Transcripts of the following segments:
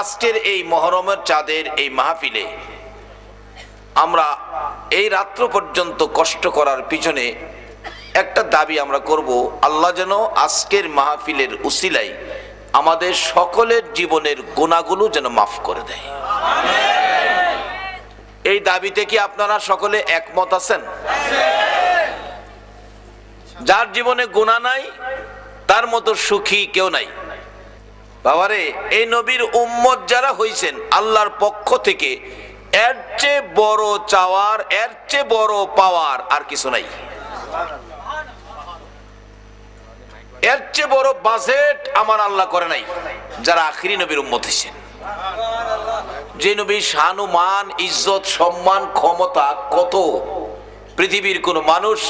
আজকের এই মহরমের চাঁদের এই মাহফিলে আমরা এই রাত্র পর্যন্ত কষ্ট করার পিছনে একটা দাবি আমরা করব, আল্লাহ যেন আজকের মাহফিলের উসিলায় আমাদের সকলের জীবনের গুনাহগুলো যেন মাফ করে দেয়। এই দাবিতে কি আপনারা সকলে একমত আছেন? যার জীবনে গুনাহ নাই তার মতো সুখী কেউ নাই। বাবারে, এই নবীর উম্মত যারা হইছেন আল্লাহর পক্ষ থেকে এর চেয়ে বড় চাওয়ার, এর চেয়ে বড় পাওয়ার আর কিছু নাই। এর চেয়ে বড় বাজেট আমার আল্লাহ করে নাই যারা আখিরি নবীর উম্মত হইছেন। যে নবীর শান ও মান, ইজ্জত, সম্মান, ক্ষমতা কত, পৃথিবীর কোন মানুষ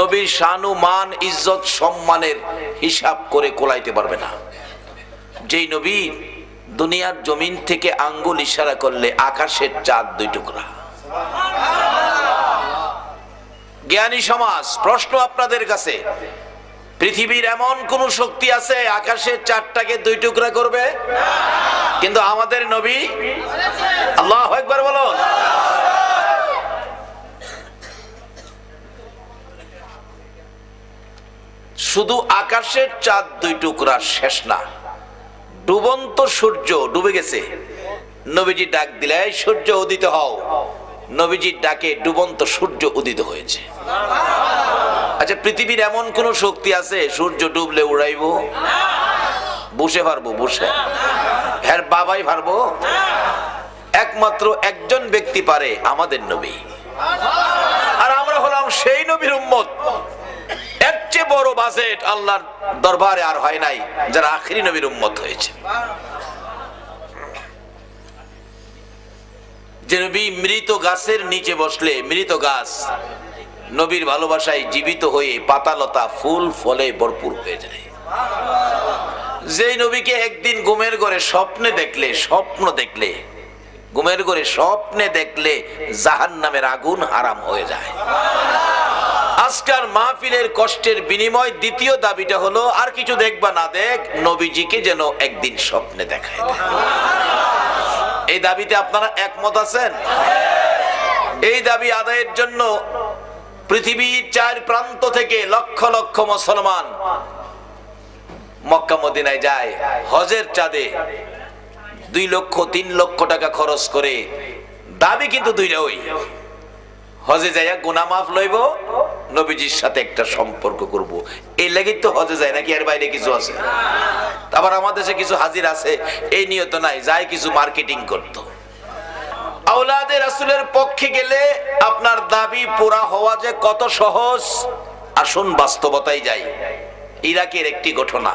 নবীর শান ও মান, ইজ্জত, সম্মানের হিসাব করে কোলাইতে পারবে না। যেই নবী দুনিয়ার জমিন থেকে আঙ্গুল ইশারা করলে আকাশের চাঁদ 2 টুকরা। জ্ঞানী সমাজ, প্রশ্ন আপনাদের কাছে, পৃথিবীর এমন কোন শক্তি আছে আকাশের চাঁদটাকে 2 টুকরা করবে? কিন্তু আমাদের নবী, আল্লাহু আকবার বলুন। শুধু আকাশের চাঁদ 2 টুকরা শেষ না, ডুবন্ত সূর্য ডুবে গেছে, নবীজি ডাক দিলে সূর্য উদিত হও, নবীজির ডাকে ডুবন্ত সূর্য উদিত হয়েছে। আচ্ছা, পৃথিবীর এমন কোন শক্তি আছে সূর্য ডুবলে উড়াইবো? বসে পারবো? বসে হ্যাঁ বাবাই পারবো? একমাত্র একজন ব্যক্তি পারে, আমাদের নবী। আর আমরা হলাম সেই নবীর উম্মত। এর চেয়ে বড় বাজেট আল্লাহর দরবারে আর হয় নাই যারা আখিরি নবীর উম্মত হয়েছে। যে নবী মৃত গাছের নিচে বসলে মৃত গাছ নবীর ভালোবাসায় জীবিত হয়ে পাতালতা ফুল ফলে ভরপুর হয়ে যায়। যেই নবীকে একদিন ঘুমের ঘরে স্বপ্নে দেখলে ঘুমের ঘরে স্বপ্নে দেখলে জাহান্নামের আগুন হারাম হয়ে যায়। আজকাল মাহফিলের কষ্টের বিনিময় দ্বিতীয় দাবিটা হলো, আর কিছু দেখবা না দেখ, নবীজিকে যেন একদিন স্বপ্নে দেখায় দেয়। এই দাবিতে আপনারা একমত আছেন? এই দাবি আদায়ের জন্য পৃথিবীর 4 প্রান্ত থেকে লক্ষ লক্ষ মুসলমান মক্কা মদিনায় যায় হজের চাঁদে 2 লক্ষ 3 লক্ষ টাকা খরচ করে। দাবি কিন্তু দুইটা, ওই হজে যাইয়া গুনাহ মাফ লইব, নবীজির সাথে একটা সম্পর্ক করব। এই লাগি তো হজে যায়, নাকি এর বাইরে কিছু আছে? আবার আমাদের দেশে কিছু হাজির আছে এই নিয়ত নাই, যায় কিছু মার্কেটিং করতো। আওলাদে রাসূলের পক্ষে গেলে আপনার দাবি পুরা হওয়া যে কত সহজ, আসুন বাস্তবতায় যাই। ইরাকের একটি ঘটনা,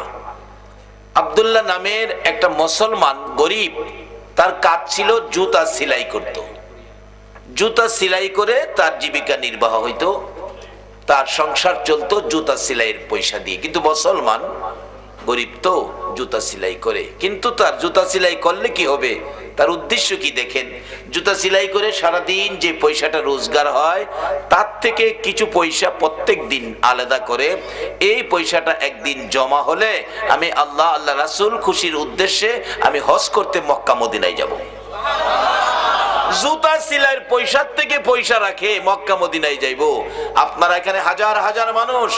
আব্দুল্লাহ নামের একটা মুসলমান গরিব, তার কাজ ছিল জুতা সেলাই করত। জুতা সেলাই করে তার জীবিকা নির্বাহ হইতো, তার সংসার চলতো জুতা সেলাইয়ের পয়সা দিয়ে। কিন্তু মুসলমান গরিব তো জুতা সেলাই করে, কিন্তু তার জুতা সেলাই করলে কি হবে, তার উদ্দেশ্য কি দেখেন? জুতা সেলাই করে সারাদিন যে পয়সাটা রোজগার হয় তার থেকে কিছু পয়সা প্রত্যেক দিন আলাদা করে, এই পয়সাটা একদিন জমা হলে আমি আল্লাহ রাসূল খুশির উদ্দেশ্যে আমি হজ করতে মক্কা মদিনায় যাব। জুতা সেলাইয়ের পয়সার থেকে পয়সা রাখে মক্কা মদিনায় যাইব। আপনারা এখানে হাজার হাজার মানুষ,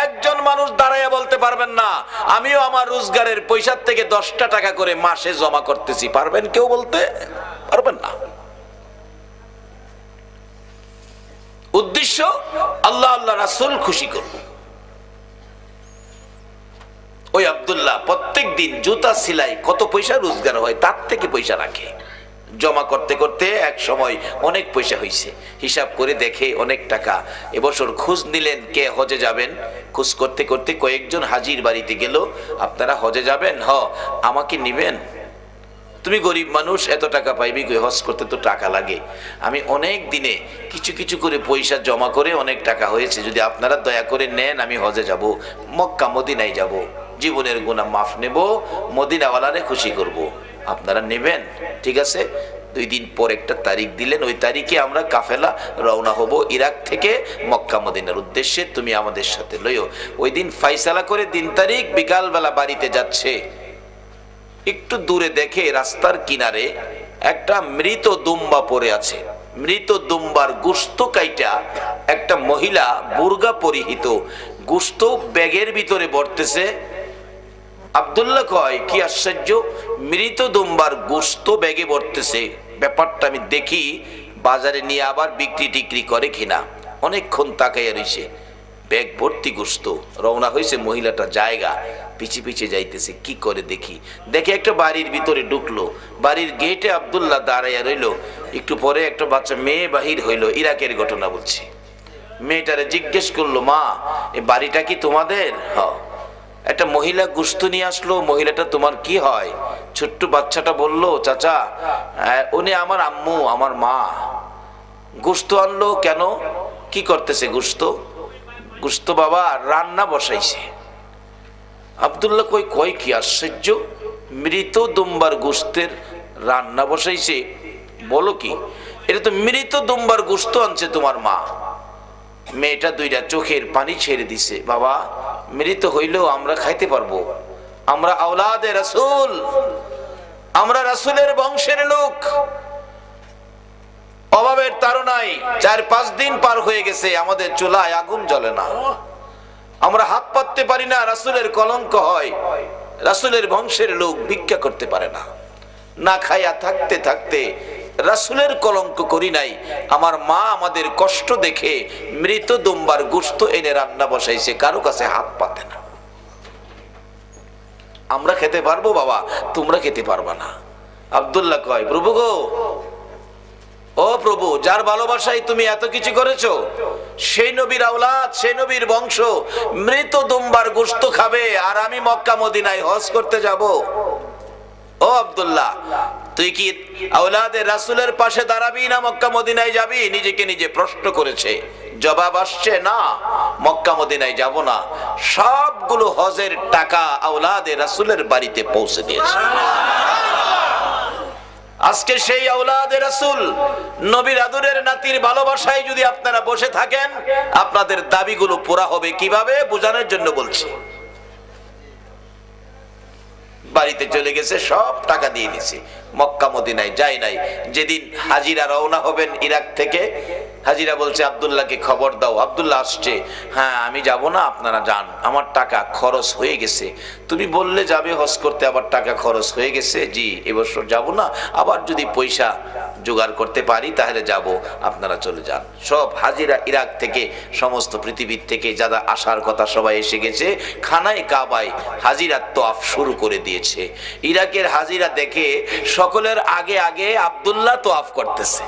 একজন মানুষ দাঁড়াইয়া বলতে পারবেন না আমিও আমার রোজগারের পয়সার থেকে 10টা টাকা করে মাসে জমা করতেছি, পারবেন? কেউ বলতে পারবেন না। উদ্দেশ্য আল্লাহ রাসূল খুশি করব। ওই আব্দুল্লাহ প্রত্যেক দিন জুতা সেলাই কত পয়সা রোজগার হয় তার থেকে পয়সা রাখে, জমা করতে করতে এক সময় অনেক পয়সা হয়েছে, হিসাব করে দেখে অনেক টাকা। এবছর খোঁজ নিলেন কে হজে যাবেন, খোঁজ করতে করতে কয়েকজন হাজির বাড়িতে গেল, আপনারা হজে যাবেন? আমাকে নিবেন? তুমি গরিব মানুষ, এত টাকা পাইবি কই? হজ করতে তো টাকা লাগে। আমি অনেক দিনে কিছু কিছু করে পয়সা জমা করে অনেক টাকা হয়েছে, যদি আপনারা দয়া করে নেন আমি হজে যাব, মক্কা মদিনায় যাব, জীবনের গুনাহ মাফ নেব, মদিনাওয়ালারে খুশি করব, আপনারা নেবেন? ঠিক আছে। 2 দিন পর একটা তারিখ দিলেন, ওই তারিখে আমরা কাফেলা রওনা হব ইরাক থেকে মক্কা মদিনার উদ্দেশ্যে, তুমি আমাদের সাথে লইও। ওই দিন ফাইসালা করে 3 তারিখ বিকালবেলা বাড়িতে যাচ্ছে, একটু দূরে দেখে রাস্তার কিনারে একটা মৃত দুম্বা পড়ে আছে। মৃত দুম্বার গোশত কাইটা একটা মহিলা বুরগা পরিহিত গোশত ব্যাগের ভিতরে ভরতেছে। আব্দুল্লাহ কয়, কি আশ্চর্য, মৃত দুম্বার গোশত ব্যাগে ভরতেছে, ব্যাপারটা আমি দেখি বাজারে নিয়ে আবার বিক্রি টিক্রি করে কিনা। অনেকক্ষণ তাকাইয়া রইছে, ব্যাগ ভর্তি গোশত। রওনা হয়েছে মহিলাটা, জায়গা পিছে পিছে যাইতেছে, কি করে দেখি। দেখে একটা বাড়ির ভিতরে ঢুকলো, বাড়ির গেটে আব্দুল্লাহ দাঁড়াইয়া রইল। একটু পরে একটা বাচ্চা মেয়ে বাহির হইল, ইরাকের ঘটনা বলছি। মেয়েটারে জিজ্ঞেস করলো, মা এই বাড়িটা কি তোমাদের? হ্যাঁ। একটা মহিলা গোশত নিয়ে আসলো, মহিলাটা তোমার কি হয়? ছোট্ট বাচ্চাটা বলল, চাচা উনি আমার আম্মু, আমার মা। গোশত আনলো কেন? কি করতেছে গোশত? গোশত বাবা রান্না বসাইছে। আব্দুল্লাহ কই কি আশ্চর্য, মৃত দুম্বার গোশতের রান্না বসাইছে? বলো কি, এটা তো মৃত দুম্বার গোশত আনছে তোমার মা। মেয়েটা দুইটা চোখের পানি ছেড়ে দিছে, বাবা মৃত হইলেও আমরা খাইতে পারবো, আমরা আওলাদে রাসূল, আমরা রাসূলের বংশের লোক। অভাবের তাড়নায় 4-5 দিন পার হয়ে গেছে, আমাদের চুলায় আগুন জ্বলে না, আমরা হাত পাততে পারি না, রাসূলের কলঙ্ক হয়। রাসূলের বংশের লোক ভিক্ষা করতে পারে না, না খাইয়া থাকতে থাকতে রাসূলের কলঙ্ক করি নাই। আমার মা আমাদের কষ্ট দেখে মৃত দুম্বার গোশত এনে রান্না বসাইছে, কারো কাছে হাত পাতে না। আমরা খেতে পারবো বাবা, তোমরা খেতে পারবা না। আব্দুল্লাহ কয়, প্রভু গো, ও প্রভু, যার ভালোবাসায় তুমি এত কিছু করেছো, সেই নবীর আওলাদ, সেই নবীর বংশ মৃত দুম্বার গোশত খাবে, আর আমি মক্কা মদিনায় হজ করতে যাব? ও আব্দুল্লাহ, তুই কি আওলাদে রাসূলের পাশে দাঁড়াবি না মক্কা মদিনায় যাবি? নিজেকে নিজে প্রশ্ন করেছে। জবাব আসছে, না, মক্কা মদিনায় যাব না। সবগুলো হজের টাকা আওলাদে রাসূলের বাড়িতে পৌঁছে দিয়েছে। আজকে সেই আওলাদে রাসূল নবীর আদরের নাতির ভালোবাসায় যদি আপনারা বসে থাকেন, আপনাদের দাবিগুলো পুরা হবে কিভাবে বোঝানোর জন্য বলছি। বাড়িতে চলে গেছে, সব টাকা দিয়ে দিছে, মক্কা মদিনায় যায় নাই। যেদিন হাজিরা রওনা হবেন ইরাক থেকে, হাজিরা বলছে আব্দুল্লাহকে খবর দাও। আব্দুল্লাহ আসছে, হ্যাঁ আমি যাব না, আপনারা যান, আমার টাকা খরচ হয়ে গেছে। তুমি বললে যাবে হজ করতে, আবার টাকা খরচ হয়ে গেছে, জি এবছর যাব না, আবার যদি পয়সা জোগাড় করতে পারি তাহলে যাব, আপনারা চলে যান। সব হাজিরা ইরাক থেকে, সমস্ত পৃথিবীর থেকে যারা আসার কথা সবাই এসে গেছে। খানায় কাবায় হাজিরা তোয়াফ শুরু করে দিয়েছে। ইরাকের হাজিরা দেখে সকলের আগে আগে আব্দুল্লাহ তোয়াফ করতেছে।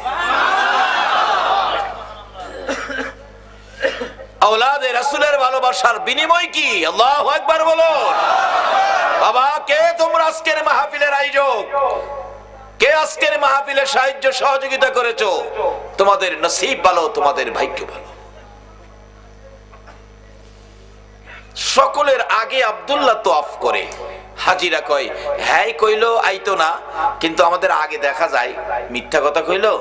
আওলাদে রাসূলের ভালোবাসার বিনিময় কি? আল্লাহু আকবার বলো। বাবা, কে তোমরা আজকের মাহফিলের আয়োজক? কে আজকের মাহফিলে সাহায্য সহযোগিতা করেছো? তোমাদের নসিব ভালো, তোমাদের ভাগ্য ভালো। সকলের আগে আব্দুল্লাহ তোয়াফ করে। হাজিরা কয়, হ্যাঁ কইলো আইতো না, কিন্তু আমাদের আগে দেখা যায়। মিথ্যা কথা কইলো।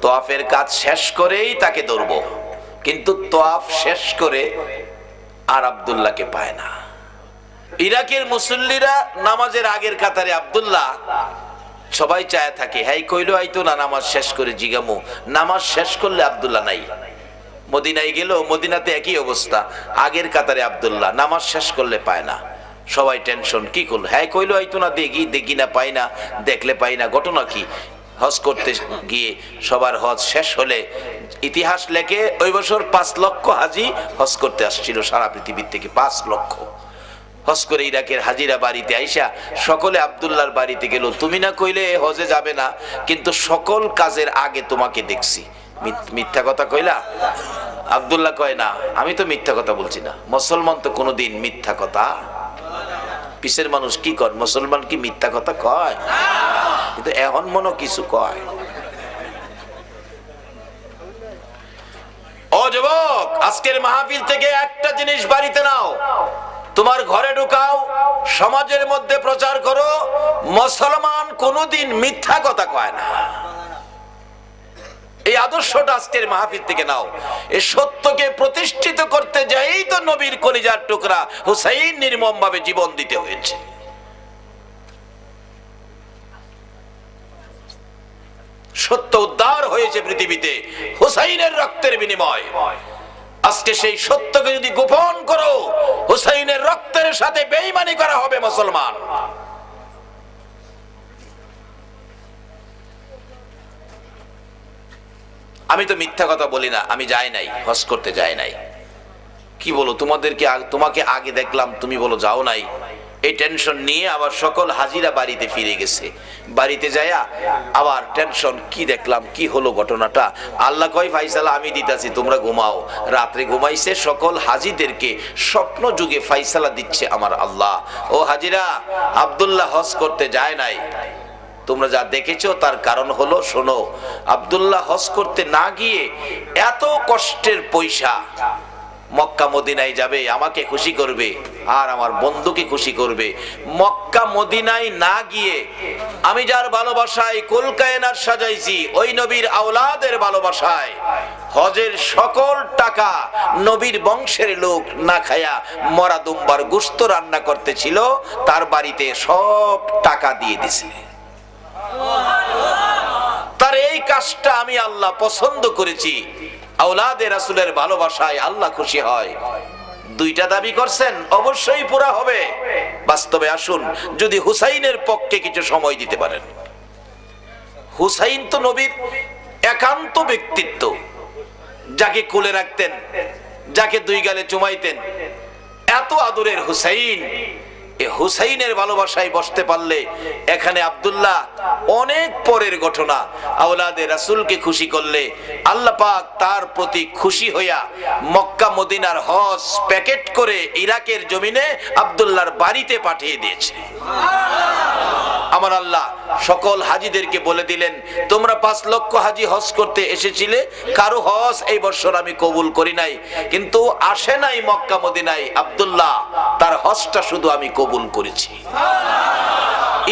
তোয়াফের কাজ শেষ করেই তাকে ধরবো, কিন্তু তোয়াফ শেষ করে আর আব্দুল্লাহকে পায় না। ইরাকের মুসল্লিরা নামাজের আগের কাতারে আব্দুল্লাহ, সবাই চায় থাকে, হ্যাঁ কইলো আইতো না, নামাজ শেষ করে জিগামু। নামাজ শেষ করলে আব্দুল্লাহ নাই। মদিনায় গেল, মদিনাতে একই অবস্থা, আগের কাতারে আব্দুল্লাহ, নামাজ শেষ করলে পায় না। সবাই টেনশন, কি করলো? হ্যাঁ কইলো আইতো না, দেখি না, পাই না, দেখলে পাই না। ঘটনা কি? হজ করতে গিয়ে সবার হজ শেষ হলে ইতিহাস লেখে ওই বছর 5 লক্ষ হাজি হজ করতে আসছিল সারা পৃথিবীর থেকে। 5 লক্ষ হজ করে ইরাকের হাজিরা বাড়িতে আইসা সকলে আব্দুল্লাহর বাড়িতে গেল। তুমি না কইলে হজে যাবে না, কিন্তু সকল কাজের আগে তোমাকে দেখছি। মিথ্যা কথা কইলা? আব্দুল্লাহ কয়, না আমি তো মিথ্যা কথা বলছি না। মুসলমান তো কোনোদিন মিথ্যা কথা, পিসের মানুষ কি কর, মুসলমান কি মিথ্যা কথা কয়? কিন্তু এখন মনে কিছু কয়। ও যুবক, আজকের মাহফিল থেকে একটা জিনিস বাড়িতে নাও, তোমার ঘরে ঢুকাও, সমাজের মধ্যে প্রচার করো, মুসলমান কোনোদিন মিথ্যা কথা কয় না। এই আদর্শটা আজকের মাহফিল থেকে নাও। এই সত্যকে প্রতিষ্ঠিত করতে যাই তো নবীর কলিজার টুকরা হুসাইন নির্মম ভাবে জীবন দিতে হয়েছে। সত্য উদ্ধার হয়েছে পৃথিবীতে হুসাইনের রক্তের বিনিময়। আজকে সেই সত্যকে যদি গোপন করো, হুসাইনের রক্তের সাথে বেঈমানি করা হবে মুসলমান। আমি তো মিথ্যা কথা বলি না, আমি যাই নাই, হজ করতে যাই নাই। কি বলো, তোমাকে আগে দেখলাম, তুমি বলো যাও নাই। এই টেনশন নিয়ে আবার সকল হাজিরা বাড়িতে ফিরে গেছে। বাড়িতে যায়া আবার টেনশন, কি দেখলাম, কি হলো ঘটনাটা। আল্লাহ কয় ফাইসালা আমি দিতাছি, তোমরা ঘুমাও। রাত্রে ঘুমাইছে, সকল হাজিদেরকে স্বপ্ন যুগে ফাইসালা দিচ্ছে আমার আল্লাহ। ও হাজিরা, আব্দুল্লাহ হজ করতে যায় নাই। তোমরা যা দেখেছো তার কারণ হলো, শোনো, আব্দুল্লাহ হজ করতে না গিয়ে এত কষ্টের পয়সা মক্কা মদিনায় যাবে, আমাকে খুশি করবে আর আমার বন্ধুকে খুশি করবে। মক্কা মদিনায় না গিয়ে আমি যার ভালোবাসায় কুল কায়নাত সাজাইছি, ওই নবীর আওলাদের ভালোবাসায় হজের সকল টাকা নবীর বংশের লোক না খায়া মরা দুম্বার গোশত রান্না করতেছিল, তার বাড়িতে সব টাকা দিয়ে দিছে। তার এই কাজটা আমি আল্লাহ পছন্দ করেছি। আওলাদে রাসূলের ভালোবাসায় আল্লাহ খুশি হয়। দুইটা দাবি করছেন, অবশ্যই পুরা হবে। বাস্তবে আসুন, যদি হুসাইনের পক্ষে কিছু সময় দিতে পারেন। হুসাইন তো নবীর একান্ত ব্যক্তিত্ব, যাকে কোলে রাখতেন, যাকে দুই গালে চুমাইতেন, এত আদরের হুসাইন। হুসাইনের ভালোবাসায় বসতে পারলে এখানে আব্দুল্লাহ অনেক পরের ঘটনা। আওলাদে রাসূলকে খুশি করলে আল্লাহ পাক তার প্রতি খুশি হইয়া মক্কা মদিনার হজ প্যাকেট করে ইরাকের জমিনে আব্দুল্লাহর বাড়িতে পাঠিয়ে দিয়েছে। আমার আল্লাহ সকল হাজিদেরকে বলে দিলেন, তোমরা 5 লক্ষ হাজি হজ করতে এসেছিলে, কারো হজ এই বছর আমি কবুল করি নাই, কিন্তু আসে নাই মক্কা মদিনায় আব্দুল্লাহ, তার হজটা শুধু আমি কবুল করেছি।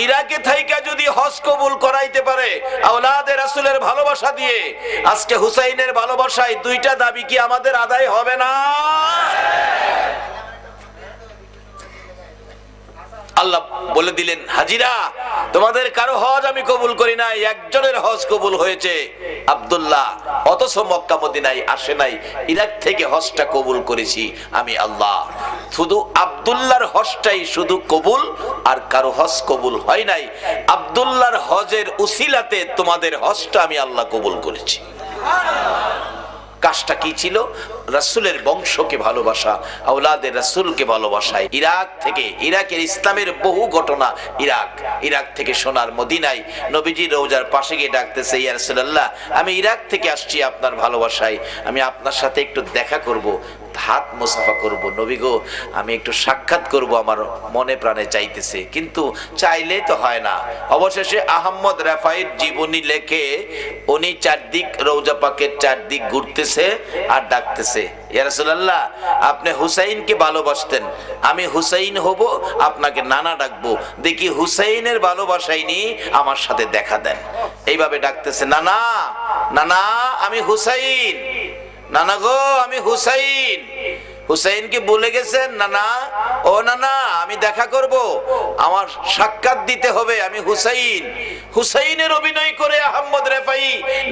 ইরাকে থাইকা যদি হজ কবুল করাইতে পারে আওলাদে রাসূলের ভালোবাসা দিয়ে, আজকে হুসাইনের ভালোবাসায় দুইটা দাবি কি আমাদের আদায় হবে না? আল্লাহ বলে দিলেন, হাজিরা, তোমাদের কারো হজ আমি কবুল করি নাই, একজনের হজ কবুল হয়েছে, আব্দুল্লাহ, অথচ মক্কা মদিনায় আসে নাই, ইরাক থেকে হজটা কবুল করেছি আমি আল্লাহ। শুধু আব্দুল্লাহর হজটাই শুধু কবুল, আর কারো হজ কবুল হয় নাই। আব্দুল্লাহর হজের উসিলাতে তোমাদের হজটা আমি আল্লাহ কবুল করেছি। কাজটা কি ছিল? রাসূলের বংশকে ভালোবাসা, আওলাদে রাসূলকে ভালোবাসায় ইরাক থেকে, ইরাকের ইসলামের বহু ঘটনা, ইরাক থেকে সোনার মদিনায় নবীজি রওজার পাশে গিয়ে ডাকতেছে, ইয়া রাসূলুল্লাহ, আমি ইরাক থেকে আসছি আপনার ভালোবাসায়, আমি আপনার সাথে একটু দেখা করব, হাত মুসাফা করব, নবী গো আমি একটু সাক্ষাৎ করব, আমার মনে প্রাণে চাইতেছে, কিন্তু চাইলে তো হয় না। অবশেষে আহমদ রাফাইর জীবনী লেখে উনি চারদিক রওজা পাকের চারদিক ঘুরতেছে আর ডাকতেছে, ইয়া রাসূলুল্লাহ, আপনি হুসাইনকে ভালোবাসতেন, আমি হুসাইন হব, আপনাকে নানা ডাকবো, দেখি হুসাইনের ভালোবাসাই নিয়ে আমার সাথে দেখা দেন। এইভাবে ডাকতেছে, নানা, নানা আমি হুসাইন, নানা গো আমি হুসাইন। হুসাইনকে বলে গেছেন, নানা, ও নানা, আমি দেখা করব, আমার সাক্ষাৎ দিতে হবে, আমি হুসাইন। হুসাইনের অভিনয় করে আহমদ রেফাই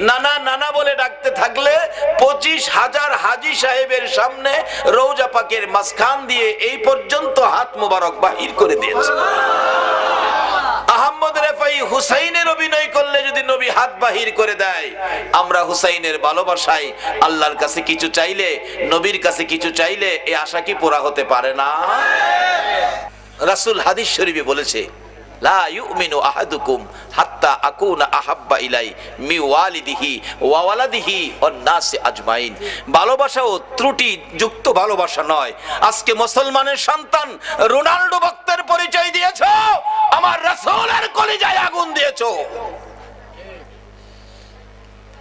নানা নানা বলে ডাকতে থাকলে 25,000 হাজী সাহেবের সামনে রওজা পাকের মাঝখান দিয়ে এই পর্যন্ত হাত মোবারক বাহির করে দিয়েছে। আহমদ রেফাই হুসাইনের অভিনয় করলে যদি নবী হাত বাহির করে দেয়, আমরা হুসাইনের ভালোবাসায় আল্লাহর কাছে কিছু চাইলে, নবীর কাছে কিছু চাইলে এই আশা কি পুরা হতে পারে না? রাসূল হাদিস শরীফে বলেছে, লা ইউমিনু আহাদুকুম হাত্তা আকুনা আহাব্বা ইলাই মি ওয়ালিদিহি ওয়া ওয়ালাদিহি ওয়ান নাসি আজমাইন। ভালোবাসা ও ত্রুটি যুক্ত ভালোবাসা নয়। আজকে মুসলমানের সন্তান রোনাল্ডো ভক্তের পরিচয় দিয়েছো, আমার রাসূলের কলিজায় আগুন দিয়েছো।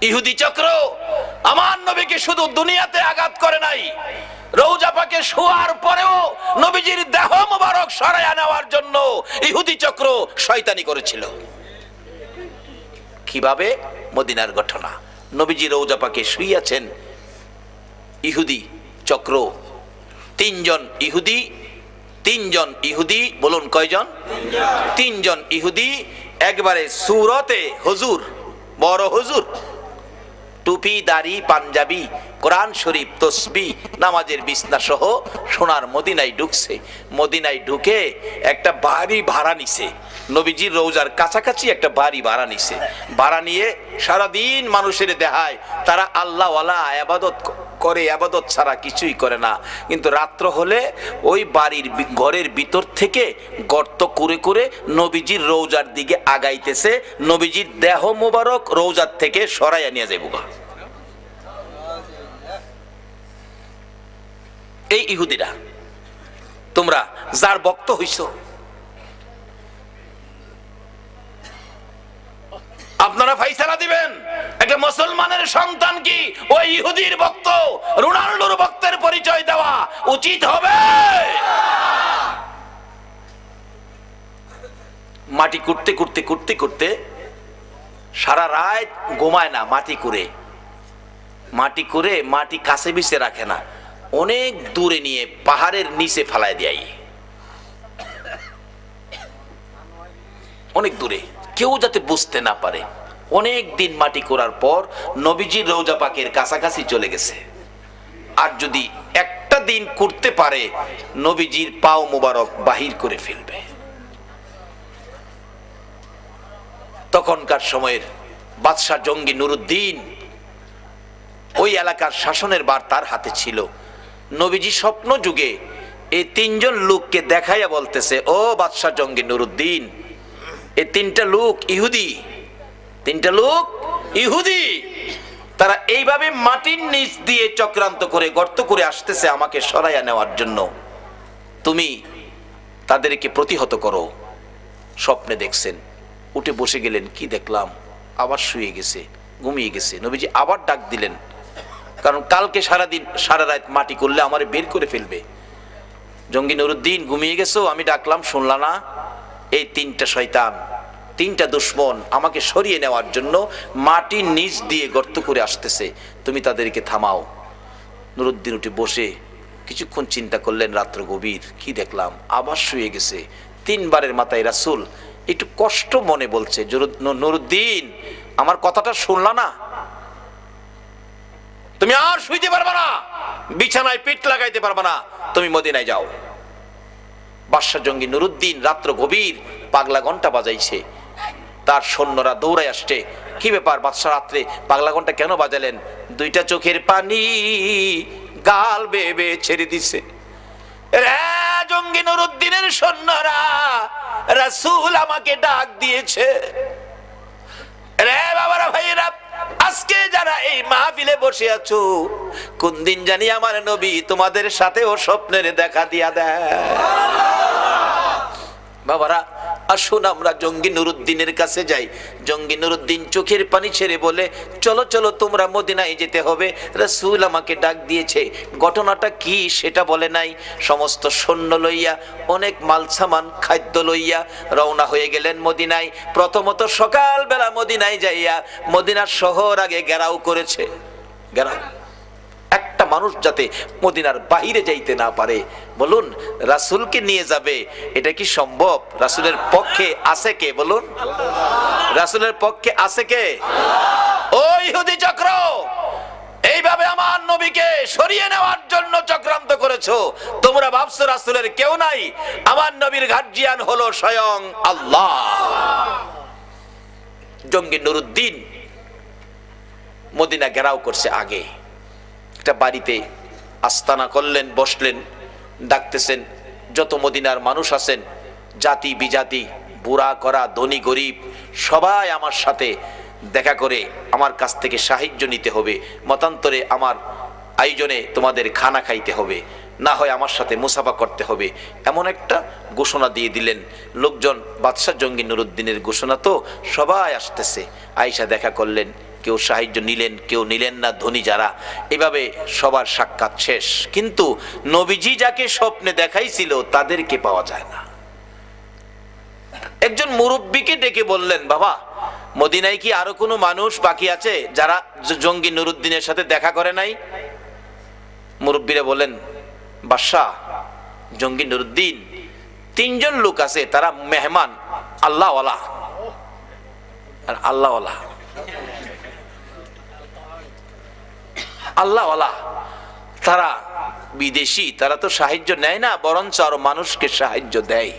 ইহুদি চক্র আমার নবীকে শুধু দুনিয়াতে আঘাত করে নাই, রওজা পাকে শোয়ার পরেও নবীজির দেহ মোবারক সরায়া নেওয়ার জন্য ইহুদি চক্র শয়তানি করেছিল। কিভাবে? মদিনার ঘটনা, নবীজি রওজা পাকে শুইয়াছেন, ইহুদি চক্র তিনজন ইহুদি, বলুন কয়জন? তিনজন ইহুদি একবারে সুরতে হুজুর, বড় হুজুর, টুপি দাড়ি পাঞ্জাবি, কোরআন শরীফ তসবি, নামাজের বিছনা সহ সোনার মদিনায় ঢুকছে। মদিনায় ঢুকে একটা বাড়ি ভাড়া নিছে, নবীজির রওজার কাছাকাছি একটা বাড়ি ভাড়া নিছে। ভাড়া নিয়ে সারাদিন মানুষের দেখায় তারা আল্লাহ ওয়ালা ইবাদত করে, ইবাদত ছাড়া কিছুই করে না। কিন্তু রাত্র হলে ওই বাড়ির ঘরের ভিতর থেকে গর্ত করে করে নবীজির রওজার দিকে আগাইতেছে, নবীজির দেহ মোবারক রওজার থেকে সরাইয়া নিয়ে যাইব। এই ইহুদিরা, তোমরা যার ভক্ত হইছো, আপনারা ফাইসালা দিবেন একটা মুসলমানের সন্তান কি ওই ইহুদির ভক্ত, রোনাল্ডোর ভক্তের পরিচয় দেওয়া উচিত হবে? মাটি করতে করতে করতে করতে সারা রাত ঘুমায় না, মাটি করে মাটি কাছে বিছে রাখে না, অনেক দূরে নিয়ে পাহাড়ের নিচে ফেলায় দেয়, অনেক দূরে, কেউ যাতে বুঝতে না পারে। অনেক দিন মাটি করার পর নবীজির রওজা পাকের কাছাকাছি চলে গেছে। আর যদি একটা দিন করতে পারে, নবীজির পাও মুবারক বাহির করে ফেলবে। তখনকার সময়ের বাদশাহ জঙ্গি নুরুদ্দিন, ওই এলাকার শাসনের ভার তার হাতে ছিল। নবীজি স্বপ্ন যুগে এই তিনজন লোককে দেখাইয়া বলতেছে, ও বাদশাহ জঙ্গি নুরুদ্দিন, এই তিনটা লোক ইহুদি, তিনটা লোক ইহুদি, তারা এইভাবে মাটির নিচ দিয়ে চক্রান্ত করে গর্ত করে আসতেছে আমাকে সরাইয়া নেওয়ার জন্য, তুমি তাদেরকে প্রতিহত করো। স্বপ্নে দেখছেন, উঠে বসে গেলেন, কি দেখলাম, আবার শুয়ে গেছে, ঘুমিয়ে গেছে। নবীজি আবার ডাক দিলেন, কারণ কালকে সারাদিন সারা রাত মাটি করলে আমারে বের করে ফেলবে। জঙ্গি নুরুদ্দিন, ঘুমিয়ে গেছো, আমি ডাকলাম শুনলা না? এই তিনটা শয়তান, তিনটা দুশ্মন আমাকে সরিয়ে নেওয়ার জন্য মাটির নিচ দিয়ে গর্ত করে আসতেছে, তুমি তাদেরকে থামাও। নুরুদ্দিন উঠে বসে কিছুক্ষণ চিন্তা করলেন, রাত্র গভীর, কি দেখলাম, আবার শুয়ে গেছে। তিনবারের মাথায় রাসূল একটু কষ্ট মনে বলছে, নুরুদ্দিন, আমার কথাটা শুনলা না? তুমি আর শুইতে পারবা না, বিছানায় পিঠ লাগাইতে পারবা না, তুমি মদিনায় যাও। বাদশা জঙ্গি নুরুদ্দিন রাত্র গভীর, পাগলা ঘন্টা বাজাইছে, তার সৈন্যরা দৌড়ায় আসছে। কি ব্যাপার বাদশা, রাত্রে পাগলা ঘন্টা কেন বাজালেন? দুইটা চোখের পানি গাল বেয়ে বেয়ে ছেড়ে দিছে। রে জঙ্গি নুরুদ্দিনের সৈন্যরা, রাসূল আমাকে ডাক দিয়েছে। রে বাবারা, ভাইরা, আজকে যারা এই মাহফিলে বসে আছো, কোন দিন জানি আমার নবী তোমাদের সাথেও স্বপ্নের দেখা দিয়া দেয়। বাবারা, আসুন আমরা জঙ্গি নুরুদ্দিনের কাছে যাই। জঙ্গি নুরুদ্দিন চোখের পানি ছেড়ে বলে, চলো চলো, তোমরা মদিনায় যেতে হবে, রাসূল আমাকে ডাক দিয়েছে। ঘটনাটা কি সেটা বলে নাই। সমস্ত সৈন্য লইয়া, অনেক মাল সামান খাদ্য লইয়া রওনা হয়ে গেলেন মদিনায়। প্রথমত সকালবেলা মদিনায় যাইয়া মদিনার শহর আগে ঘেরাও করেছে। ঘেরাও, একটা মানুষ যাতে মদিনার বাহিরে যাইতে না পারে। বলুন, রাসূলকে নিয়ে যাবে, এটা কি সম্ভব? রাসূলের পক্ষে আছে কে? বলুন, রাসূলের পক্ষে আছে কে? ওই ইহুদি চক্র এইভাবে আমার নবীকে সরিয়ে নেওয়ার জন্য চক্রান্ত করেছো। তোমরা ভাবছো রাসূলের কেউ নাই, আমার নবীর গার্জিয়ান হলো স্বয়ং আল্লাহ। জঙ্গি নুরুদ্দিন মদিনা ঘেরাও করছে। আগে একটা বাড়িতে আস্তানা করলেন, বসলেন, ডাকতেছেন, যত মদিনার মানুষ আছেন, জাতি বিজাতি, বুড়া করা, ধনী গরিব, সবাই আমার সাথে দেখা করে আমার কাছ থেকে সাহায্য নিতে হবে, মতান্তরে আমার আয়োজনে তোমাদের খানা খাইতে হবে, না হয় আমার সাথে মুসাফা করতে হবে, এমন একটা ঘোষণা দিয়ে দিলেন। লোকজন বাদশা জঙ্গি নুরুদ্দিনের ঘোষণা তো, সবাই আসতেছে। আয়েশা দেখা করলেন, কেউ সাহায্য নিলেন, কেউ নিলেন না, ধনী যারা। এভাবে সবার সাক্ষাৎ শেষ। কিন্তু নবীজি যাকে স্বপ্নে দেখাইছিল তাদেরকে পাওয়া যায় না। একজন মুরব্বীকে ডেকে বললেন, বাবা, মদিনায় কি আরো কোনো মানুষ বাকি আছে যারা জঙ্গি নুরুদ্দিনের সাথে দেখা করে নাই? মুরব্বীরা বলেন, বাদশা, জঙ্গি নুরুদ্দিন তিনজন লোক আছে, তারা মেহমান, আল্লাহওয়ালা। আর আল্লাহওয়ালা আল্লাহওয়ালা তারা বিদেশি, তারা তো সাহায্য নেয় না, বরঞ্চ আরো মানুষকে সাহায্য দেয়।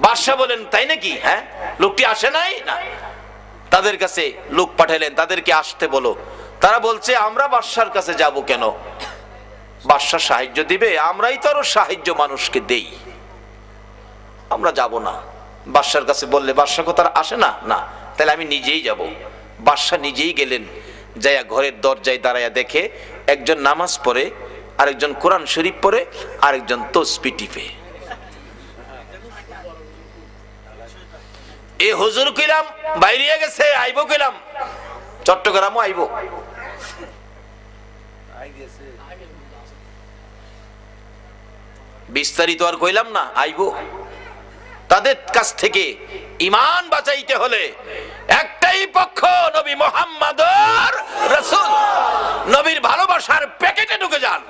বাদশা বলেন তাই নাকি? হ্যাঁ, লোকটি আসে নাই না, তাদের কাছে লোক পাঠালেন, তাদেরকে আসতে বলো। তারা বলছে আমরা বাদশার কাছে যাব কেন? বাদশা সাহায্য দিবে, আমরাই তো আরো সাহায্য মানুষকে দেই, আমরা যাব না। বাদশার কাছে বললে বাদশা কথা আসে না, না তাহলে আমি নিজেই যাব। বাদশা নিজেই গেলেন, যাইয়া ঘরের দরজায় দাঁড়াইয়া দেখে একজন নামাজ পড়ে, আরেকজন কোরআন শরীফ পড়ে, আরেকজন তসবিহ টিপে। এ হুজুর কইলাম বাইরে গেছে, আইব কইলাম চট্টগ্রামও আইব। বিস্তারিত আর কইলাম না, আইব। তাদের কাছ থেকে ঈমান বাঁচাইতে হলে একটাই পক্ষ, নবী মুহাম্মদুর রাসূল। নবীর ভালোবাসার প্যাকেটে ঢুকে যান।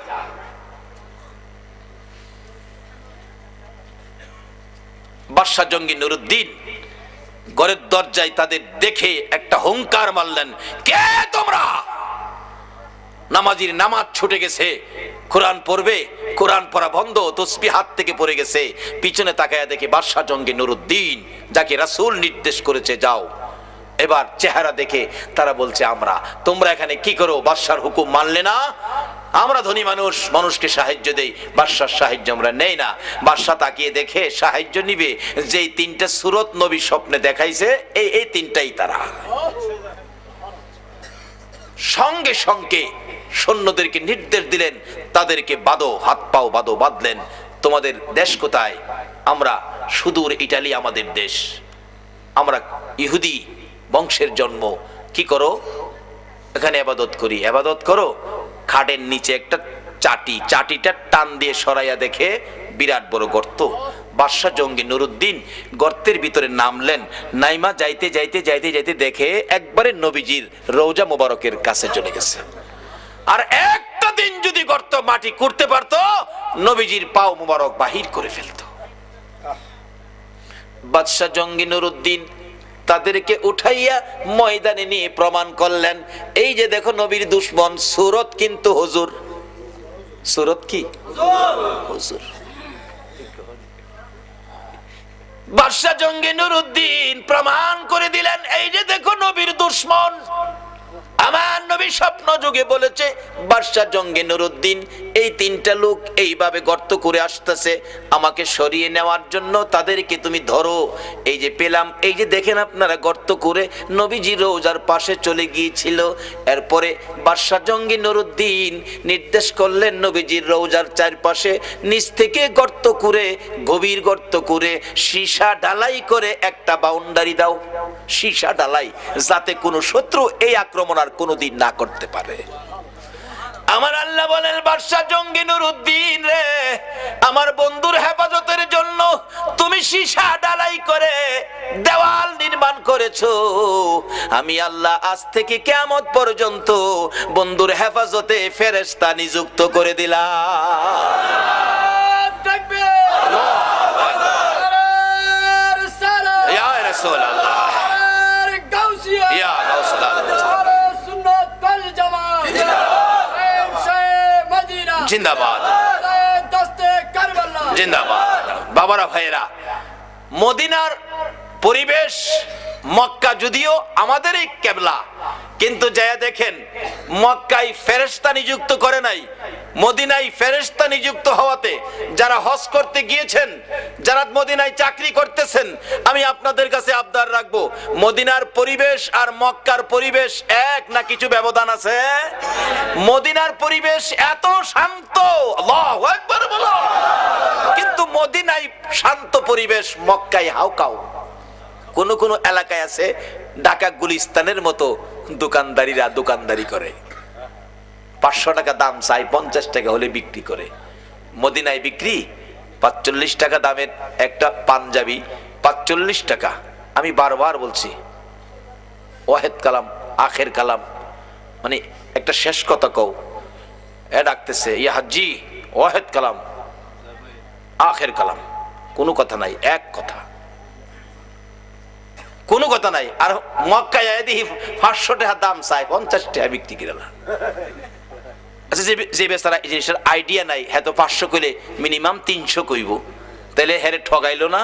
বাদশা জঙ্গি নুরুদ্দিন ঘরের দরজায় তাদের দেখে একটা হুঙ্কার মারলেন, কে তোমরা? নামাজির নামাজ ছুটে গেছে, কোরআন পড়বে, কোরআন পড়া বন্ধ, তসবিহ হাত থেকে পড়ে গেছে। পিছনে তাকায়া দেখে বাদশা জঙ্গি নুরুদ্দিন, যাকে রাসূল নির্দেশ করেছে যাও। এবার চেহারা দেখে তারা বলছে আমরা, তোমরা এখানে কি করো? বাদশার হুকুম মানলে না? আমরা ধনী মানুষ, মানুষকে সাহায্য দেই, বাদশার সাহায্য আমরা নেই না। বাদশা তাকিয়ে দেখে সাহায্য নিবে যেই তিনটা সূরত নবী স্বপ্নে দেখাইছে, এই তিনটাই তারা। সঙ্গে সঙ্গে সৈন্যদেরকে নির্দেশ দিলেন, তাদেরকে বাঁধো, হাত পাও বাঁধো। বাঁধলেন। তোমাদের দেশ কোথায়? আমরা সুদূর ইটালি আমাদের দেশ, আমরা ইহুদি বংশের জন্ম। কি করো? এখানে ইবাদত করি। ইবাদত করো। খাটের নিচে একটা চাটি, চাটিটা টান দিয়ে সরাইয়া দেখে বিরাট বড় গর্ত। বাদশা জঙ্গি নুরুদ্দিন গর্তের ভিতরে নামলেন। নাইমা যাইতে যাইতে যাইতে যাইতে দেখে একবারে নবীজির রওজা মোবারকের কাছে চলে গেছে। আর একটা দিন যদি গর্ত মাটি করতে পারতো, নবীজির পাও মোবারক বাহির করে ফেলতো। বাদশা জঙ্গি নুরুদ্দিন তাদেরকে উঠাইয়া ময়দানে নিয়ে প্রমাণ করলেন, এই যে দেখো নবীর দুশমন, সূরত কিন্তু হুজুর। সূরত কি? হুজুর। বাদশা জঙ্গি নুরুদ্দিন প্রমাণ করে দিলেন, এই যে দেখো নবীর দুশমন। আমার নবী স্বপ্ন যুগে বলেছে, বাদশা জঙ্গি নুরুদ্দিন এই তিনটা লোক এইভাবে গর্ত করে আসতেছে, আমাকে সরিয়ে নেওয়ার জন্য তাদেরকে তুমি ধরো। এই যে পেলাম, এই যে দেখেন আপনারা গর্ত করে নবীজি রওজার পাশে চলে গিয়েছিল। এরপরে বাদশা জঙ্গি নুরুদ্দিন নির্দেশ করলেন, নবীজির রওজার চারপাশে নিচ থেকে গর্ত করে, গভীর গর্ত করে, সীসা ঢালাই করে একটা বাউন্ডারি দাও। সীসা ঢালাই, যাতে কোনো শত্রু এই আক্রমণ আর কোনোদিন না করতে পারে। আমার আল্লাহ বলেন, বাদশা জঙ্গি নুরুদ্দিন রে, আমার বন্ধুর হেফাজতের জন্য তুমি সীসা ঢালাই করে দেওয়াল নির্মাণ করেছো। আমি আল্লাহ আজ থেকে কিয়ামত পর্যন্ত বন্ধুর হেফাজতে ফেরেশতা নিযুক্ত করে দিলাম। তাকবীর, আল্লাহু আকবার। ইয়া রাসূলুল্লাহ, ইয়া গাউসুল্লাহ, সুন্নাত ওয়াল জামাত জিন্দাবাদ, জিন্দাবাদ। বাবারা ভাইরা, মদিনার পরিবেশ, মক্কা যদিও আমাদেরই কিবলা, কিন্তু যায়া দেখেন মক্কায় ফেরেশতা নিযুক্ত করে নাই, মদিনায় ফেরেশতা নিযুক্ত হওয়াতে যারা হজ করতে গিয়েছেন, যারা মদিনায় চাকরি করতেছেন, আমি আপনাদের কাছে আবদার রাখবো, মদিনার পরিবেশ আর মক্কার পরিবেশ এক না কিছু ব্যবধান আছে? মদিনার পরিবেশ এত শান্ত, আল্লাহু আকবার বলো, কিন্তু মদিনায় শান্ত পরিবেশ, মক্কায় হাউকাউ। কোন কোন এলাকায় আছে ঢাকা গুলিস্তানের মতো দোকানদারিরা দোকানদারি করে, 500 টাকা দাম চাই, 50 টাকা হলে বিক্রি করে। মদিনায় বিক্রি 45 টাকা দামের একটা পাঞ্জাবি, 45 টাকা। আমি বারবার বলছি, ওয়াহেদ কালাম আখের কালাম, মানে একটা শেষ কথা কও। এ ডাকতেছে, ইয়া হাজি ওয়াহেদ কালাম আখের কালাম, কোনো কথা নাই, এক কথা। কোনো কথা নাই। আর মক্কায় দেখি 500 টাকা দাম চাই, 50 টাকা বিক্রি করে না। আচ্ছা, যে বেচারা এই জিনিসের আইডিয়া নাই, হ্যাঁ তো 500 কইলে মিনিমাম 300 কইব, তাহলে হ্যাঁ ঠগাইলো না?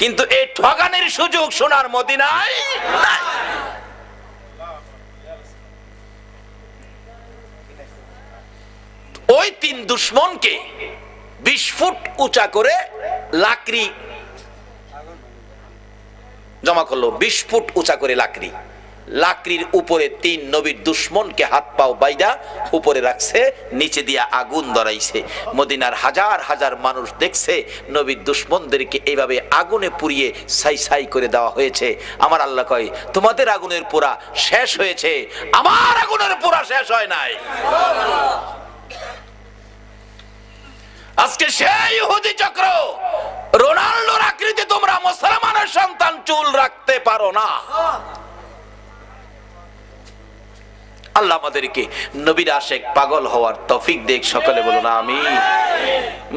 কিন্তু এই ঠগানের সুযোগ সোনার মদিনায় নাই। ওই 3 দুশমনকে 20 ফুট উঁচা করে লাকড়ি জমা করলো, 20 ফুট উঁচা করে লাকড়ির উপরে 3 নবীর দুশমনকে হাত পাও বাইদা উপরে রাখছে, নিচে দিয়া আগুন ধরাইছে। মদিনার হাজার হাজার মানুষ দেখছে নবীর দুশমনদেরকে এইভাবে আগুনে পুড়িয়ে ছাই ছাই করে দেওয়া হয়েছে। আমার আল্লাহ কয়, তোমাদের আগুনের পোড়া শেষ হয়েছে, আমার আগুনের পোড়া শেষ হয় নাই। আজকে সেই ইহুদি চক্র, রোনাল্ডোর আকৃতি তোমরা মুসলমানের সন্তান চুল রাখতে পারো না। আল্লাহ আমাদেরকে নবীর আশিক পাগল হওয়ার তৌফিক দেখ, সকলে বলুন আমিন।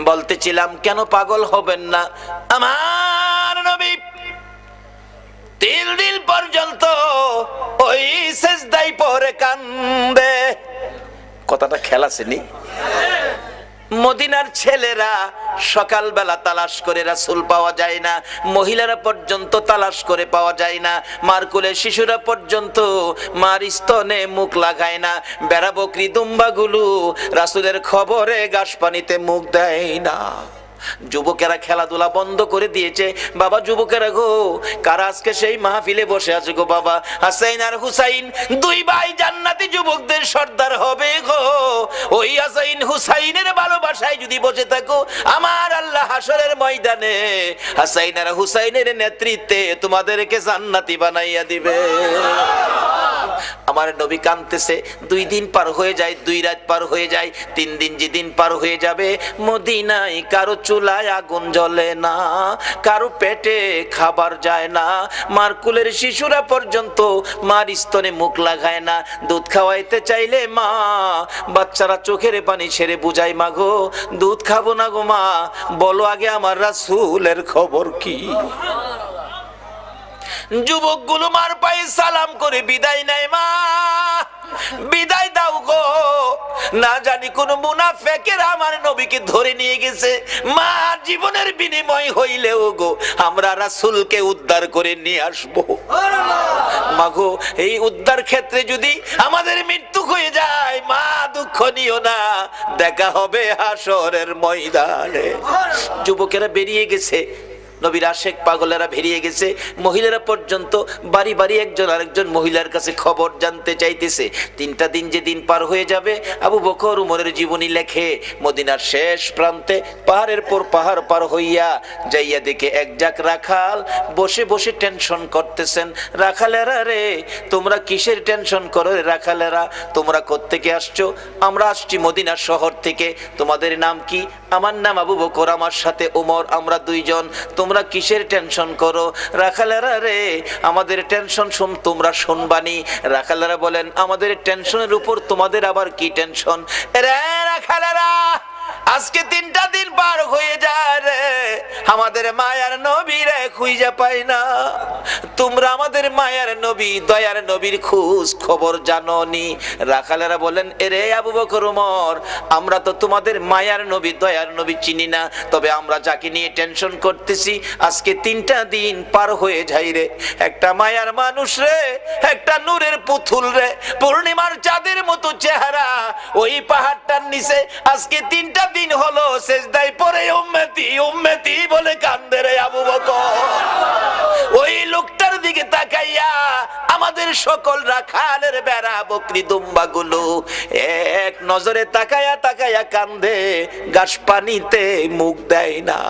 বলতেছিলাম কেন পাগল হবেন না? আমার নবী 3 দিন পর্যন্ত ওই সিজদায় পড়ে কান্দে। কথাটা খেলা ছিনি? মদিনার ছেলেরা সকালবেলা তালাশ করে রাসূল পাওয়া যায় না, মহিলারা পর্যন্ত তালাশ করে পাওয়া যায় না, মার কোলে শিশুরা পর্যন্ত মার স্তনে মুখ লাগায় না, বেড়া বকরি দুম্বাগুলো রাসূলের খবরে ঘাস পানিতে মুখ দেয় না। যুবকেরা খেলাধুলা বন্ধ করে দিয়েছে। বাবা যুবকেরা গো, কারা আজকে সেই মাহফিলে বসে আছে গো? বাবা হাসাইন আর হুসাইন 2 ভাই জান্নাতি যুবকদের সর্দার হবে গো। ওই হাসাইন হুসাইনের ভালোবাসায় যদি বসে থাকো, আমার আল্লাহ হাসরের ময়দানে হাসাইন আর হুসাইনের নেতৃত্বে তোমাদেরকে জান্নাতি বানাইয়া দিবে। আমার নবী কাঁদতেছে। 2 দিন পার হয়ে যায়, 2 রাত পার হয়ে যায়, 3 দিন যেদিন পার হয়ে যাবে, মদিনায় কারো চুলায় আগুন জ্বলে না, কারো পেটে খাবার যায় না, মার কুলের শিশুরা পর্যন্ত মার স্তনে মুখ লাগায় না। দুধ খাওয়াইতে চাইলে মা বাচ্চারা চোখের পানি ছেড়ে বুঝায়, মা গো দুধ খাবো না গো মা, বলো আগে আমার রাসূলের খবর কি? যুবকগুলো মার পায়ে সালাম করে বিদায় নেয়, মা বিদায় দাও গো, না জানি কোন মুনাফিকের আমার নবীকে ধরে নিয়ে গেছে। মা জীবনের বিনিময় হইলেও গো আমরা রাসূলকে উদ্ধার করে নিয়ে আসবো। মা গো এই উদ্ধার ক্ষেত্রে যদি আমাদের মৃত্যু হয়ে যায়, মা দুঃখ নিও না, দেখা হবে হাসরের ময়দানে। যুবকেরা বেরিয়ে গেছে, নবীর আশিক পাগলেরা বেরিয়ে গেছে, মহিলারা পর্যন্ত বাড়ি বাড়ি একজন আরেকজন মহিলার কাছে খবর জানতে চাইতেছে। 3টা দিন যে দিন পার হয়ে যাবে, আবু বকর উমরের জীবনী লেখে মদিনার শেষ প্রান্তে পাহাড়ের পর পাহাড় পার হইয়া যাইয়া দেখে এক জাক রাখাল বসে বসে টেনশন করতেছেন। রাখালেরা রে, তোমরা কিসের টেনশন করো রে রাখালেরা? তোমরা কোত্থেকে আসছো? আমরা আসছি মদিনা শহর থেকে। তোমাদের নাম কি? আমার নাম আবু বকর, আমার সাথে উমর, আমরা 2 জন। তোমরা কিসের টেনশন করো? রাখালেরা রে, আমাদের টেনশন তোমরা শুনবানি। রাখালেরা বলেন, আমাদের টেনশনের উপর তোমাদের আবার কি টেনশন? রে রাখালেরা, আজকে 3টা দিন পার হয়ে যায় রে, আমাদের মায়ার নবী রে খুঁজে পাই না। তোমরা আমাদের মায়ার নবী দয়ার নবীর খোঁজ খবর জানোনি? রাখালেরা বলেন, এরে আবু বকর উমর, আমরা তো তোমাদের মায়ার নবী দয়ার নবী চিনি না, তবে আমরা যাকে নিয়ে টেনশন করতেছি আজকে 3টা দিন পার হয়ে যায় রে, একটা মায়ার মানুষ রে, একটা নূরের পুতুল রে, পূর্ণিমার চাঁদের মতো চেহারা, ওই পাহাড়টার নিচে আজকে 3টা দিন হলো সিজদায় পড়ে উম্মতি উম্মতি বলে কান্দে রে আবু বকর। ওই লোকটার দিকে তাকাইয়া আমাদের সকল রাখালের বেড়া বকরি দুম্বাগুলো এক নজরে তাকায়া তাকায়া কান্দে, ঘাস পানিতে মুখ দেয় না।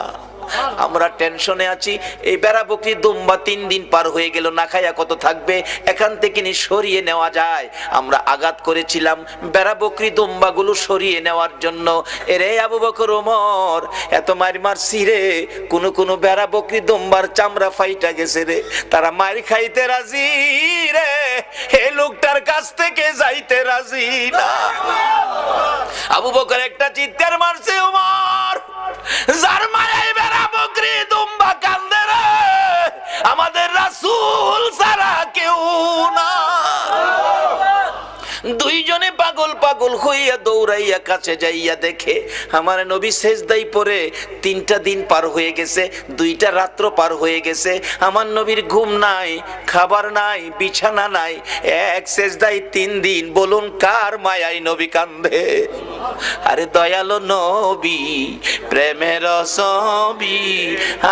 আমরা টেনশনে আছি, এই বেড়া বকরি দুম্বা 3 দিন পার হয়ে গেল, না খায়া কত থাকবে, এখান থেকে নি সরিয়ে নেওয়া যায়। আমরা আঘাত করেছিলাম বেড়া বকরি দুম্বাগুলো সরিয়ে নেওয়ার জন্য। এরে আবু বকর ওমর, এত মার মারছি রে, কোন বেড়া বকরি দুম্বার চামড়া ফাইটা গেছে রে, তারা মার খাইতে রাজি রে, এই লোকটার কাছ থেকে যাইতে রাজি না। আবু বকর একটা চিৎকার মারছে, ওমর যার মায়ায় বেড়া বকরি দুম্বা কান্দে রে, আমাদের রাসূল পাগল পাগল হইয়া দৌড়াইয়া কাছে যাইয়া দেখে আমার নবী সেজদায় পড়ে 3টা দিন পার হয়ে গেছে, 2টা রাত্র পার হয়ে গেছে। আমার নবীর ঘুম নাই, খাবার নাই, বিছানা নাই, এক সেজদায় 3 দিন। বলুন কার মায়ায় নবী কান্দে? আরে দয়ালো নবী প্রেমের ছবি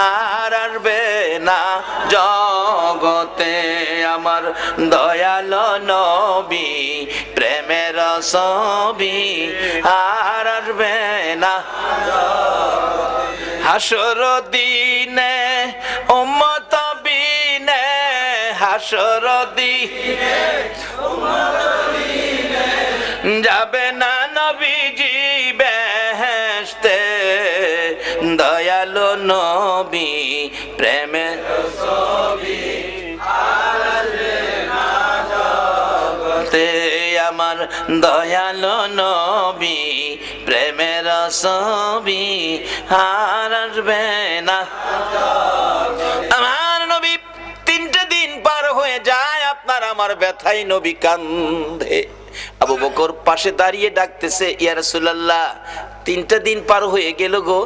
আর আসবে না জগতে, আমার দয়ালো নবী প্রেমের ছবি আর আসবে না। হাসর দিনে উম্মত বিনে, হাসর দিনে যাবে না নবীজি বেহেশতে, দয়ালো নবী প্রেমের ছবি আর আসবে না জগতে, আমার দয়ালো নবী প্রেমের ছবি আর আসবে না। আমার নবী 3টে দিন পার হয়ে যায়, আপনার আমার ব্যথায় নবী কান্দে। আবু বকর পাশে দাঁড়িয়ে ডাকতেছে, ইয়া রাসূলুল্লাহ 3টা দিন পার হয়ে গেল গো,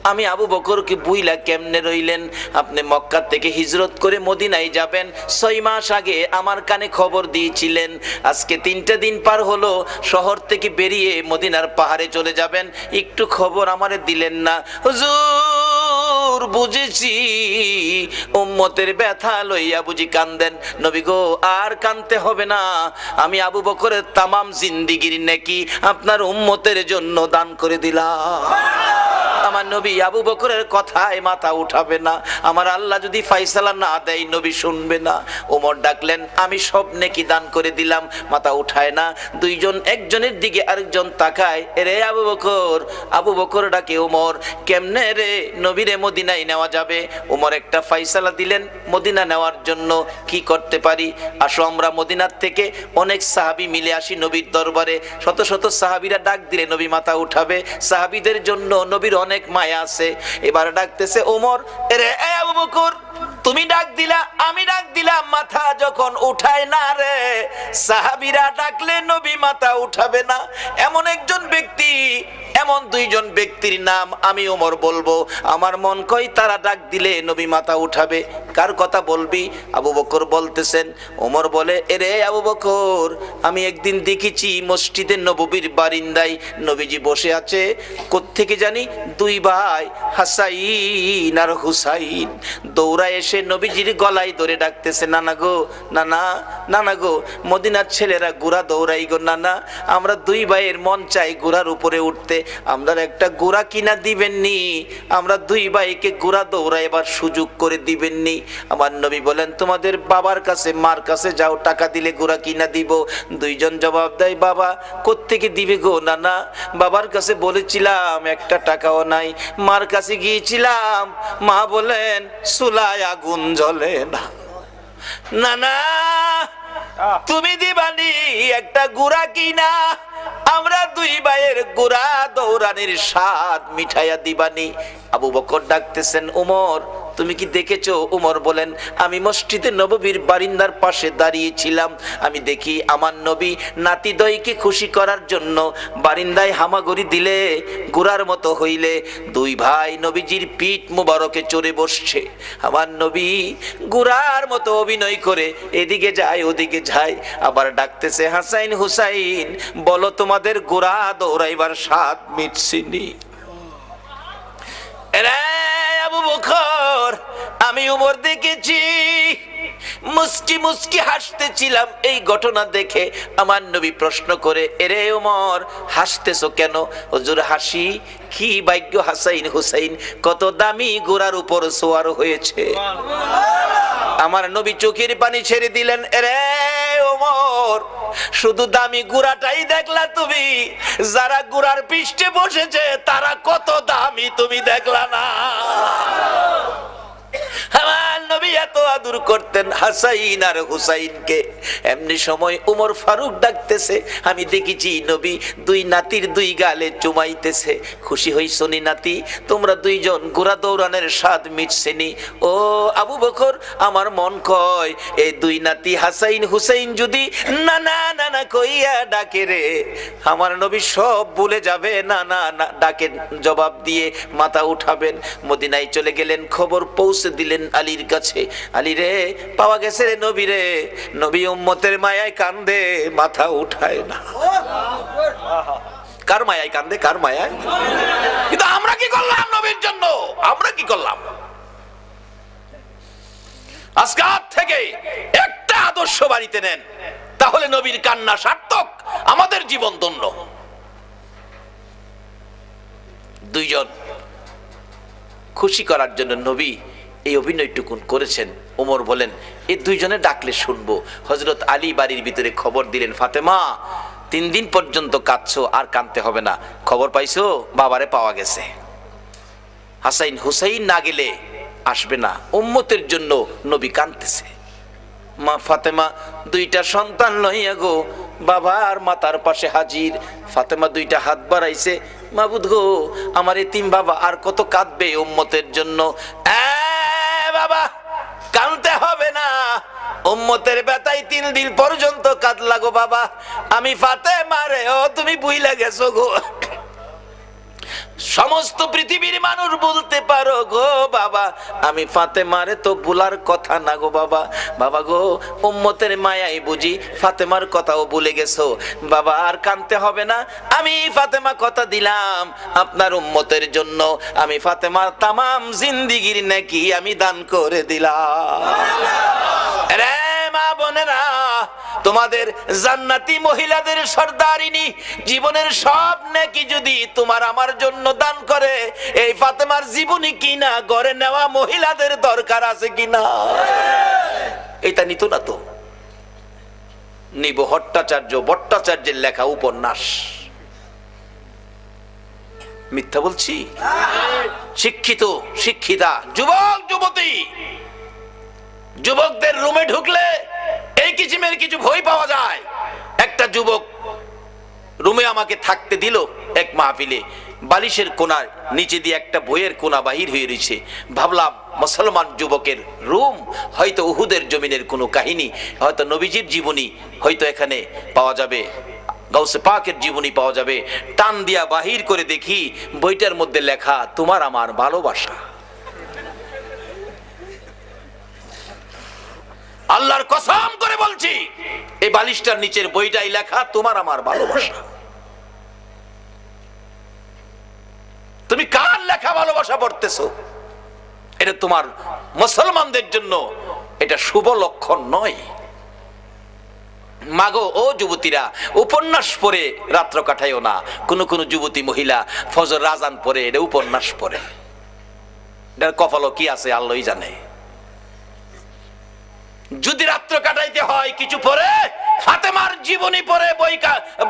আমি আবু বকরকে বুইলা কেমনে রইলেন? আপনি মক্কা থেকে হিজরত করে মদিনায় যাবেন 6 মাস আগে আমার কানে খবর দিয়েছিলেন, আজকে 3টা দিন পার হলো শহর থেকে বেরিয়ে মদিনার পাহাড়ে চলে যাবেন, একটু খবর আমারে দিলেন না। হুজুর বুঝেছি উম্মতের ব্যথা লইয়া বুঝি কান্দেন। নবী গো আর কানতে হবে না, আমি আবু বকরের তামাম জিন্দেগীর নেকি আপনার উম্মতের জন্য দান করে দিলাম। আমার নবী আবু বকরের কথায় মাথা উঠাবে না, আমার আল্লাহ যদি ফায়সালা না দেয় নবী শুনবে না। ওমর ডাকলেন, আমি সব নেকি দান করে দিলাম, মাথা উঠায় না। দুইজন একজনের দিকে আরেকজন তাকায়, রে আবু বকর। আবু বকর ডাকে ওমর, কেমনে রে নবীরে মদিনায় নেওয়া যাবে? ওমর একটা ফায়সালা দিলেন মদিনা নেওয়ার জন্য। কি করতে পারি? আসো আমরা মদিনার থেকে অনেক সাহাবী মিলে আসি নবীর দরবারে। শত শত সাহাবীরা ডাক দিলে নবী মাথা উঠাবে, সাহাবীদের জন্য নবীর অনেক মায়া আছে। এবার ডাকতেছে ওমর, রে আবু বকর তুমি ডাক দিলা, আমি ডাক দিলাম, মাথা যখন উঠায় না রে, সাহাবীরা ডাকলে নবী মাথা উঠাবে না। এমন একজন ব্যক্তি, এমন 2জন ব্যক্তির নাম আমি ওমর বলবো, আমার মন কই তারা ডাক দিলে নবী মাথা উঠাবে। কার কথা বলবি? আবু বকর বলতেছেন। ওমর বলে, এরে আবু বকর, আমি একদিন দেখেছি মসজিদে নববীর বারিন্দায় নবীজি বসে আছে, কোত্থেকে জানি 2 ভাই হাসাইন আর হুসাইন দৌড়া এসে নবীজির গলায় ধরে ডাকতেছে, নানা গো, নানা, নানা গো, মদিনার ছেলেরা ঘোড়া দৌড়াই গো নানা, আমরা 2 ভাইয়ের মন চাই ঘোড়ার উপরে উঠতে, আমরা একটা ঘোড়া কিনা দিবেননি? আমরা 2 ভাইকে ঘোড়া দৌড়াইবার সুযোগ করে দিবেননি? আমার নবী বলেন, তোমাদের বাবার কাছে মার কাছে যাও, টাকা দিলে ঘোড়া কিনা দিব। 2জন জবাব দেয়, বাবা কোত্থেকে দিবে গো নানা? বাবার কাছে বলেছিলাম, একটা টাকাও নাই। মার কাছে গিয়েছিলাম, মা বলেন চুলায় আগুন জ্বলে না। নানা তুমি দিবানি একটা ঘোড়া কিনা, আমরা 2 ভাইয়ের ঘোড়া দৌড়ানির স্বাদ মিঠাইয়া দিবানি। আবু বকর ডাকতেছেন, ওমর তুমি কি দেখেছো? ওমর বলেন, আমি মসজিদে নববীর বারিন্দার পাশে দাঁড়িয়েছিলাম, আমি দেখি আমার নবী নাতিদয়কে খুশি করার জন্য বারিন্দায় হামাগুড়ি দিলে ঘোড়ার মতো হইলে 2 ভাই নবীজির পিঠ মুবারকে চড়ে বসছে। আমার নবী ঘোড়ার মতো অভিনয় করে এদিকে যায় ওদিকে যায়, আবার ডাকতেছে, হাসাইন হুসাইন বলো তোমাদের ঘোড়া দৌড়াইবার স্বাদ মিটছিনি? আবু বকর আমি ওমর দেখেছি, মুস্কি মুস্কি হাসতেছিলাম এই ঘটনা দেখে। আমার নবী প্রশ্ন করে, এরে ওমর হাসতেছো কেন? হুজুর হাসি কি ভাগ্য, হাসাইন হুসাইন কত দামি ঘোড়ার উপর সওয়ার হয়েছে। আমার নবী চোখের পানি ছেড়ে দিলেন, এরে ওমর শুধু দামি ঘোড়াটাই দেখলা তুমি, যারা ঘোড়ার পৃষ্ঠে বসেছে তারা কত দামি তুমি দেখলা না? আমার নবী এত আদর করতেন হাসাইন আর হুসাইনকে। এমনি সময় উমর ফারুক ডাকতেছে, আমি দেখেছি নবী দুই নাতির দুই গালে চুমাইতেছে। খুশি হইছনি নাতি, তোমরা দুইজন ঘোড়া দৌড়ানের স্বাদ মিটছেনি। ও আবু বকর, আমার মন কয় এই দুই নাতি হাসাইন হুসাইন যদি না না না না কইয়া ডাকে রে, আমার নবী সব ভুলে যাবে। না না না ডাকে জবাব দিয়ে মাথা উঠাবেন। মদিনায় চলে গেলেন, খবর পৌঁছে দিলেন আলীর কাছে। আলী রে, পাওয়া গেছে রে নবী রে। নবী উম্মতের মায়ায় কান্দে, মাথা উঠায় না। কার মায়ায় কান্দে? কার মায়ায়? কিন্তু আমরা কি করলাম নবীর জন্য? আমরা কি করলাম? আজকে থেকে একটা আদর্শ বাড়িতে নেন, তাহলে নবীর কান্না সার্থক, আমাদের জীবন ধন্য। দুইজন খুশি করার জন্য নবী এই অভিনয়টুকুন করেছেন। ওমর বলেন এই দুইজনে ডাকলে শুনবো। হযরত আলী বাড়ির ভিতরে খবর দিলেন, ফাতেমা 3 দিন পর্যন্ত কাঁদছো, আর কাঁদতে হবে না। খবর পাইছো? বাবারে পাওয়া গেছে। হাসাইন হুসাইন না গেলে আসবে না, উম্মতের জন্য নবী কাঁদতেছে। মা ফাতেমা 2টা সন্তান লইয়া গো বাবা আর মাতার পাশে হাজির। ফাতেমা 2টা হাত বাড়াইছে, মাবুদ গো আমার এতিম বাবা আর কত কাঁদবে উম্মতের জন্য। বাবা কাঁদতে হবে না, উম্মতের ব্যথায় 3 দিন পর্যন্ত কাঁদলা গো বাবা। আমি ফাতেমা রে, ও তুমি ভুইলা গেছো গো। সমস্ত পৃথিবীর মানুষ বলতে পারো গো বাবা, আমি ফাতেমারে তো ভুলার কথা না গো বাবা। বাবা গো, উম্মতের মায়াই বুঝি ফাতেমার কথাও ভুলে গেছো বাবা, আর কাঁদতে হবে না। আমি ফাতেমা কথা দিলাম আপনার উম্মতের জন্য, আমি ফাতেমার তামাম জিন্দেগীর নেকি আমি দান করে দিলাম। রে মা বোনেরা, তোমাদের জান্নাতি মহিলাদের সর্দারিনী জীবনের সব নেকি যদি তোমার আমার জন্য দান করে, এই ফাতেমার জীবনী কিনা গড়ে নেওয়া মহিলাদের দরকার আছে কিনা? এটা নিত না তো। নিব ভট্টাচার্যের লেখা উপন্যাস। মিথ্যা বলছি? শিক্ষিত শিক্ষিতা যুবক যুবতী, যুবকদের রুমে ঢুকলে এই কিসিমের কিছু ভয় পাওয়া যায়। একটা যুবক রুমে আমাকে থাকতে দিল এক মাহফিলে, বালিশের কোনার নিচে দিয়ে একটা বইয়ের কোনা বাহির হয়ে রয়েছে। ভাবলাম মুসলমান যুবকের রুম, হয়তো উহুদের জমিনের কোনো কাহিনী, হয়তো নবীজির জীবনী হয়তো এখানে পাওয়া যাবে, গাউসে পাকের জীবনী পাওয়া যাবে। টান দিয়া বাহির করে দেখি বইটার মধ্যে লেখা তোমার আমার ভালোবাসা। আল্লাহর কসম করে বলছি, এই বালিশটার নিচের বইটাই লেখা তোমার আমার ভালোবাসা। তুমি কার লেখা ভালোবাসা পড়তেছো? এটা তোমার মুসলমানদের জন্য এটা শুভ লক্ষণ নয়। মাগো ও যুবতীরা, উপন্যাস পড়ে রাত্র কাটাইও না। কোন কোন যুবতী মহিলা ফজর আযান পড়ে এটা উপন্যাস পড়ে, এটার কপালও কি আছে আল্লাহই জানে। যদি রাত্র কাটাইতে হয় কিছু পরে ফাতেমার জীবনী পড়ে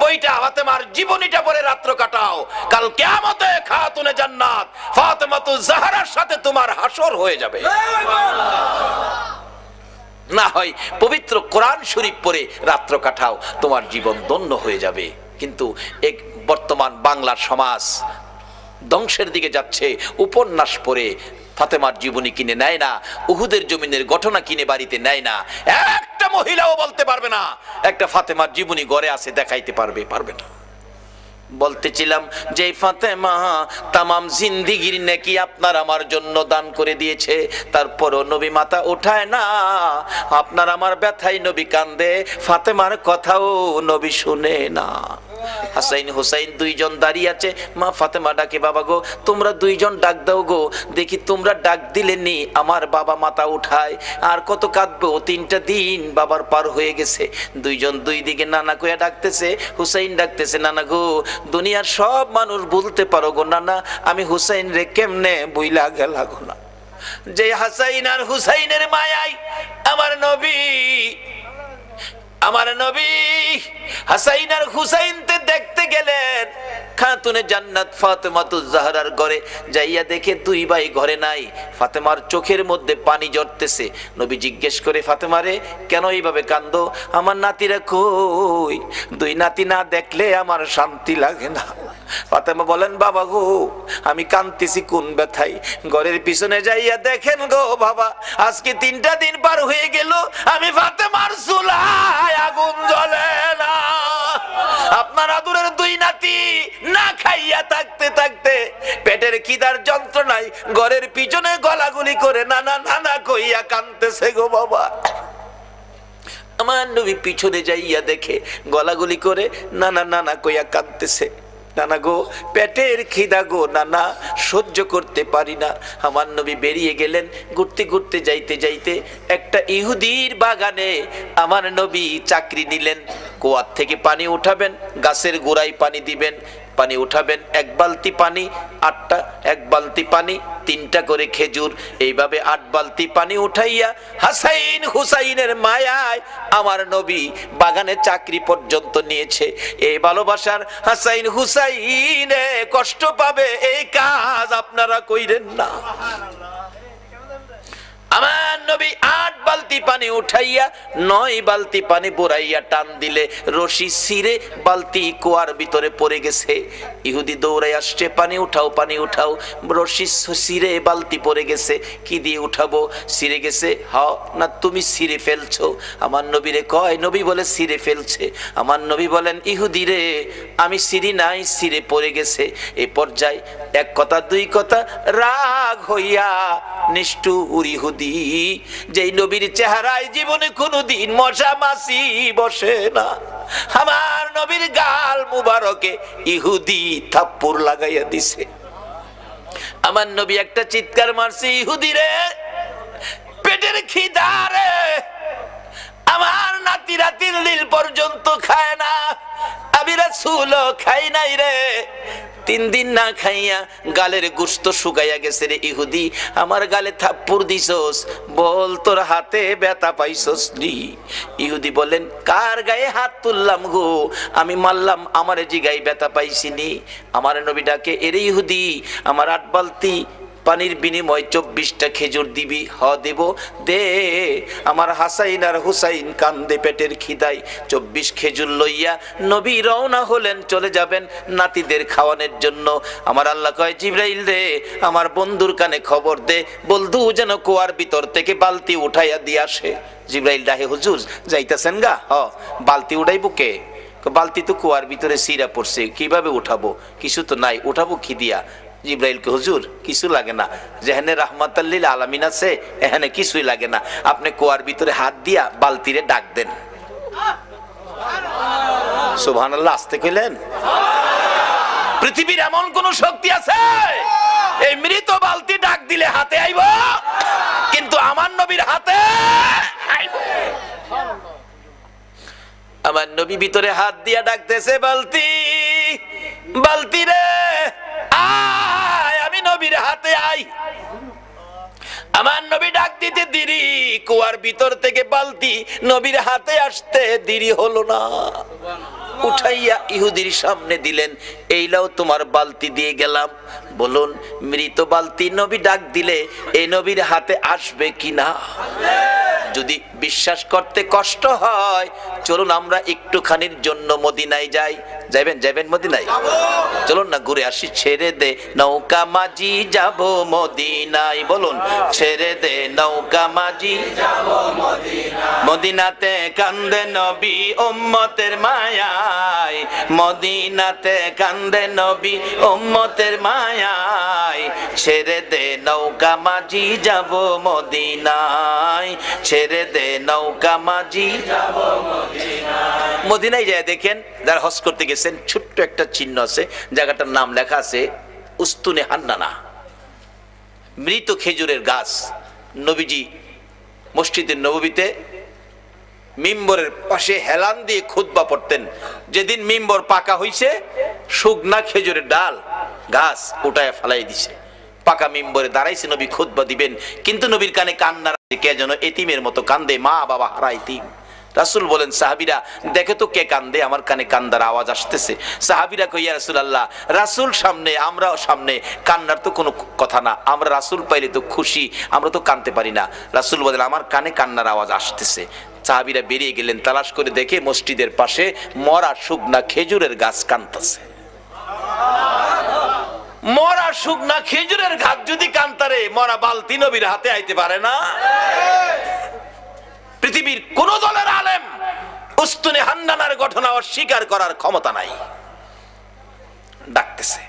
বইটা ফাতেমার জীবনীটা পড়ে রাত্র কাটাও। কাল কিয়ামতে খাতুনে জান্নাত ফাতেমাতুজ জাহরার সাথে তোমার হাসর হয়ে যাবে। না হয় পবিত্র কোরআন শরীফ পড়ে রাত্র কাটাও, তোমার জীবন ধন্য হয়ে যাবে। কিন্তু এক বর্তমান বাংলার সমাজ ধ্বংসের দিকে যাচ্ছে। উপন্যাস পড়ে ফাতেমার জীবনী কিনে নেয় না, উহুদের জমিনের ঘটনা কিনে বাড়িতে নেয় না। একটা মহিলাও বলতে পারবে না একটা ফাতেমার জীবনী ঘরে আছে, দেখাইতে পারবে না। বলতেছিলাম যে ফাতেমা তামাম জিন্দেগীর নেকি আপনার আমার জন্য দান করে দিয়েছে, তারপরও নবী মাথা উঠায় না। আপনার আমার ব্যথায় নবী কান্দে, ফাতেমার কথাও নবী শুনে না। হাসাইন হুসাইন 2জন দাঁড়িয়ে আছে। মা ফাতেমা ডাকে, বাবা গো তোমরা 2জন ডাক দাও গো, দেখি তোমরা ডাক দিলেনি আমার বাবা মাথা উঠায়, আর কত কাঁদবো, 3টা দিন বাবার পার হয়ে গেছে। 2জন 2 দিকে নানা কইয়া ডাকতেছে। হুসাইন ডাকতেছে, নানা গো দুনিয়ার সব মানুষ বলতে পারো গো নানা, আমি হুসাইন রে কেমনে বইলা গেলা গো না। যে হাসাইন আর হুসাইনের মায়াই আমার নবী হাসাইন আর হুসাইন তে দেখতে গেলেন, খাতুনে জান্নাত ফাতেমাতুজ জাহরার ঘরে যাইয়া দেখে দুই ভাই ঘরে নাই। ফাতেমার চোখের মধ্যে পানি ঝরতেছে। নবী জিজ্ঞেস করে, ফাতেমারে কেন এইভাবে কান্দো? আমার নাতিরা কই? দুই নাতি না দেখলে আমার শান্তি লাগে না। ফাতেমা বলেন, বাবা গো আমি কাঁদতেছি কোন ব্যথায়? ঘরের পিছনে যাইয়া দেখেন গো বাবা, আজকে 3টা দিন পার হয়ে গেল আমি ফাতেমার চুলায় আগুন জ্বলে না। আপনার আদরের দুই নাতি না খাইয়া থাকতে থাকতে পেটের খিদার যন্ত্রণায় ঘরের পিছনে গলাগুলি করে নানা নানা কইয়া কাঁদতেছে গো বাবা। আমার নবী পিছনে যাইয়া দেখে গলাগুলি করে নানা নানা কইয়া কাঁদতেছে। নানা গো পেটের খিদা গো নানা, সহ্য করতে পারি না। আমার নবী বেরিয়ে গেলেন। ঘুরতে ঘুরতে যাইতে যাইতে একটা ইহুদির বাগানে আমার নবী চাকরি নিলেন। কুয়ার থেকে পানি উঠাবেন, গাছের গোড়ায় পানি দিবেন, পানি উঠাবেন, 1 বালতি পানি 8টা, 1 বালতি পানি 3টা করে খেজুর, এইভাবে 8 বালতি পানি উঠাইয়া হাসাইন হুসাইনের মায়ায় আমার নবী বাগানে চাকরি পর্যন্ত নিয়েছে। এই ভালোবাসার হাসাইন হুসাইনে কষ্ট পাবে, এই কাজ আপনারা কইরেন না। আমার নবী 8 বালতি পানি উঠাইয়া 9 বালতি পানি বোরাইয়া টান দিলে রশি ছিঁড়ে বালতি কুয়ার ভিতরে পড়ে গেছে। ইহুদি দৌড়াই আসছে, পানি উঠাও পানি উঠাও। রশি ছিঁড়ে বালতি পড়ে গেছে, কি দিয়ে উঠাবো? ছিঁড়ে গেছে। হাও না তুমি ছিঁড়ে ফেলছো? আমার নবীরে কয়, নবী বলে ছিঁড়ে ফেলছে। আমার নবী বলেন, ইহুদি রে আমি ছিঁড়ি নাই, ছিঁড়ে পড়ে গেছে। এই পর্যায়ে 1 কথা 2 কথা রাগ হইয়া নিষ্ঠুর ইহুদি, যেই নবীর চেহারায় জীবনে কোনোদিন মশা মাছি বসে না, আমার নবীর গাল মুবারকে ইহুদি থাপ্পড় লাগাইয়া দিছে। আমার নবী একটা চিৎকার মারছে, ইহুদি রে পেটের খিদা রে, আমার নাতিরা 3 দিন পর্যন্ত খায় না, আমি রাসূলও খাই নাই রে। 3 দিন না খাইয়া গালের গোশত শুকাইয়া গেছে রে ইহুদি, আমার গালে থাপ্পড় দিছস, বল তোর হাতে ব্যথা পাইছস নি? ইহুদি বলেন, কার গায়ে হাত তুললাম গো? আমি মারলাম, আমার জিগায় ব্যথা পাইছিনি। আমার নবী ডাকে, এরে ইহুদি আমার 8 বালতি পানির বিনিময় 24টা খেজুর দিবি? হ দেব, দে। আমার হাসাইন আর হুসাইন কান্দে পেটের খিদায়। 24 খেজুর লইয়া নবী রওনা হলেন, চলে যাবেন নাতিদের খাওয়ানোর জন্য। আমার আল্লাহ কয়, জিবরাইল রে আমার বন্ধুর কানে খবর দে, বন্ধু যেন কুয়ার ভিতর থেকে বালতি উঠাইয়া দিয়ে আসে। জিবরাইল ডাহে, হুজুর যাইতেছেন গা? হ। বালতি উঠাইবো কে? বালতি তো কুয়ার ভিতরে সিরা পড়ছে, কিভাবে উঠাবো? কিছু তো নাই, উঠাবো কি দিয়া? জিবরাইলকে, হুজুর কিছু লাগে না, যেখানে রাহমাতাল লিল আলামিন আছে এখানে কিছুই লাগে না, আপনি কুয়ার ভিতরে হাত দিয়া বালতিরে ডাক দেন। সুবহানাল্লাহ, আসতে কইলেন? পৃথিবীর এমন কোন শক্তি আছে এই মৃত বালতি ডাক দিলে হাতে আইব? কিন্তু আমার নবীর হাতে আইব। আমার নবী ভিতরে হাত দিয়া ডাকতেছে, বালতি বালতি রে আয়, আমি নবীর হাতে আই। আমার নবী ডাক দিতে দেরি, কুয়ার ভিতর থেকে বালতি নবীর হাতে আসতে দেরি হলো না। উঠাইয়া ইহুদির সামনে দিলেন, এই লাও তোমার বালতি দিয়ে গেলাম। বলুন মৃত বালতি নবী ডাক দিলে এই নবীর হাতে আসবে কিনা? যদি বিশ্বাস করতে কষ্ট হয়, চলুন আমরা একটুখানির জন্য মদিনায় যাই। যাইবেন? যাইবেন মদিনায়? চলুন না ঘুরে আসি। ছেড়ে দে নৌকা মাঝি যাব মদিনায়, বলুন ছেড়ে দে নৌকা মাঝি যাব মদিনায়। মদিনাতে কান্দে নবী উম্মতের মায়ায়, মদিনাতে কান্দে নবী উম্মতের মায়ায়। ছেড়ে দে নৌকা মাঝি যাব মদিনায়, ছেড়ে দে নৌকা মাঝি যাব মদিনায়। মদিনায় যায় দেখেন, যারা হজ করতে গেছেন, ছোট্ট একটা চিহ্ন আছে, জায়গাটার নাম লেখা আছে উস্তুনে হান্নানা, মৃত খেজুরের গাছ। নবীজি মসজিদের নববীতে মিম্বরের পাশে হেলান দিয়ে খুতবা পড়তেন। যেদিন মিম্বর পাকা হইছে, শুকনা খেজুরের ডাল গাছ উঠায় ফেলাই দিছে, পাকা মিম্বরে দাঁড়াইছে, নবী খুতবা দিবেন। কিন্তু নবীর কানে কান্না, কে যেন এতিমের মতো কান্দে, মা বাবা হারা এতিম, রাসূল বলেন সাহাবীরা দেখে তো কে কান্দে, আমার কানে কান্দার আওয়াজ আসতেছে। সাহাবীরা কই ইয়া রাসূলুল্লাহ, রাসূল সামনে আমরাও সামনে, কান্নার তো কোনো কথা না, আমরা রাসূল পাইলে তো খুশি, আমরা তো কাঁদতে পারি না। রাসূল বলেন আমার কানে কান্নার আওয়াজ আসতেছে। সাহাবীরা বেরিয়ে গেলেন, তালাশ করে দেখে মসজিদের পাশে মরা শুকনা খেজুরের গাছ কাঁদতেছে। মরা শুকনা খেজুরের গাছ যদি কান্তারে, মরা বালতি নবীর হাতে আইতে পারে না? পৃথিবীর কোন দলের আলেম উস্তুনে হান্নানার ঘটনা অস্বীকার করার ক্ষমতা নাই। ডাকতেছে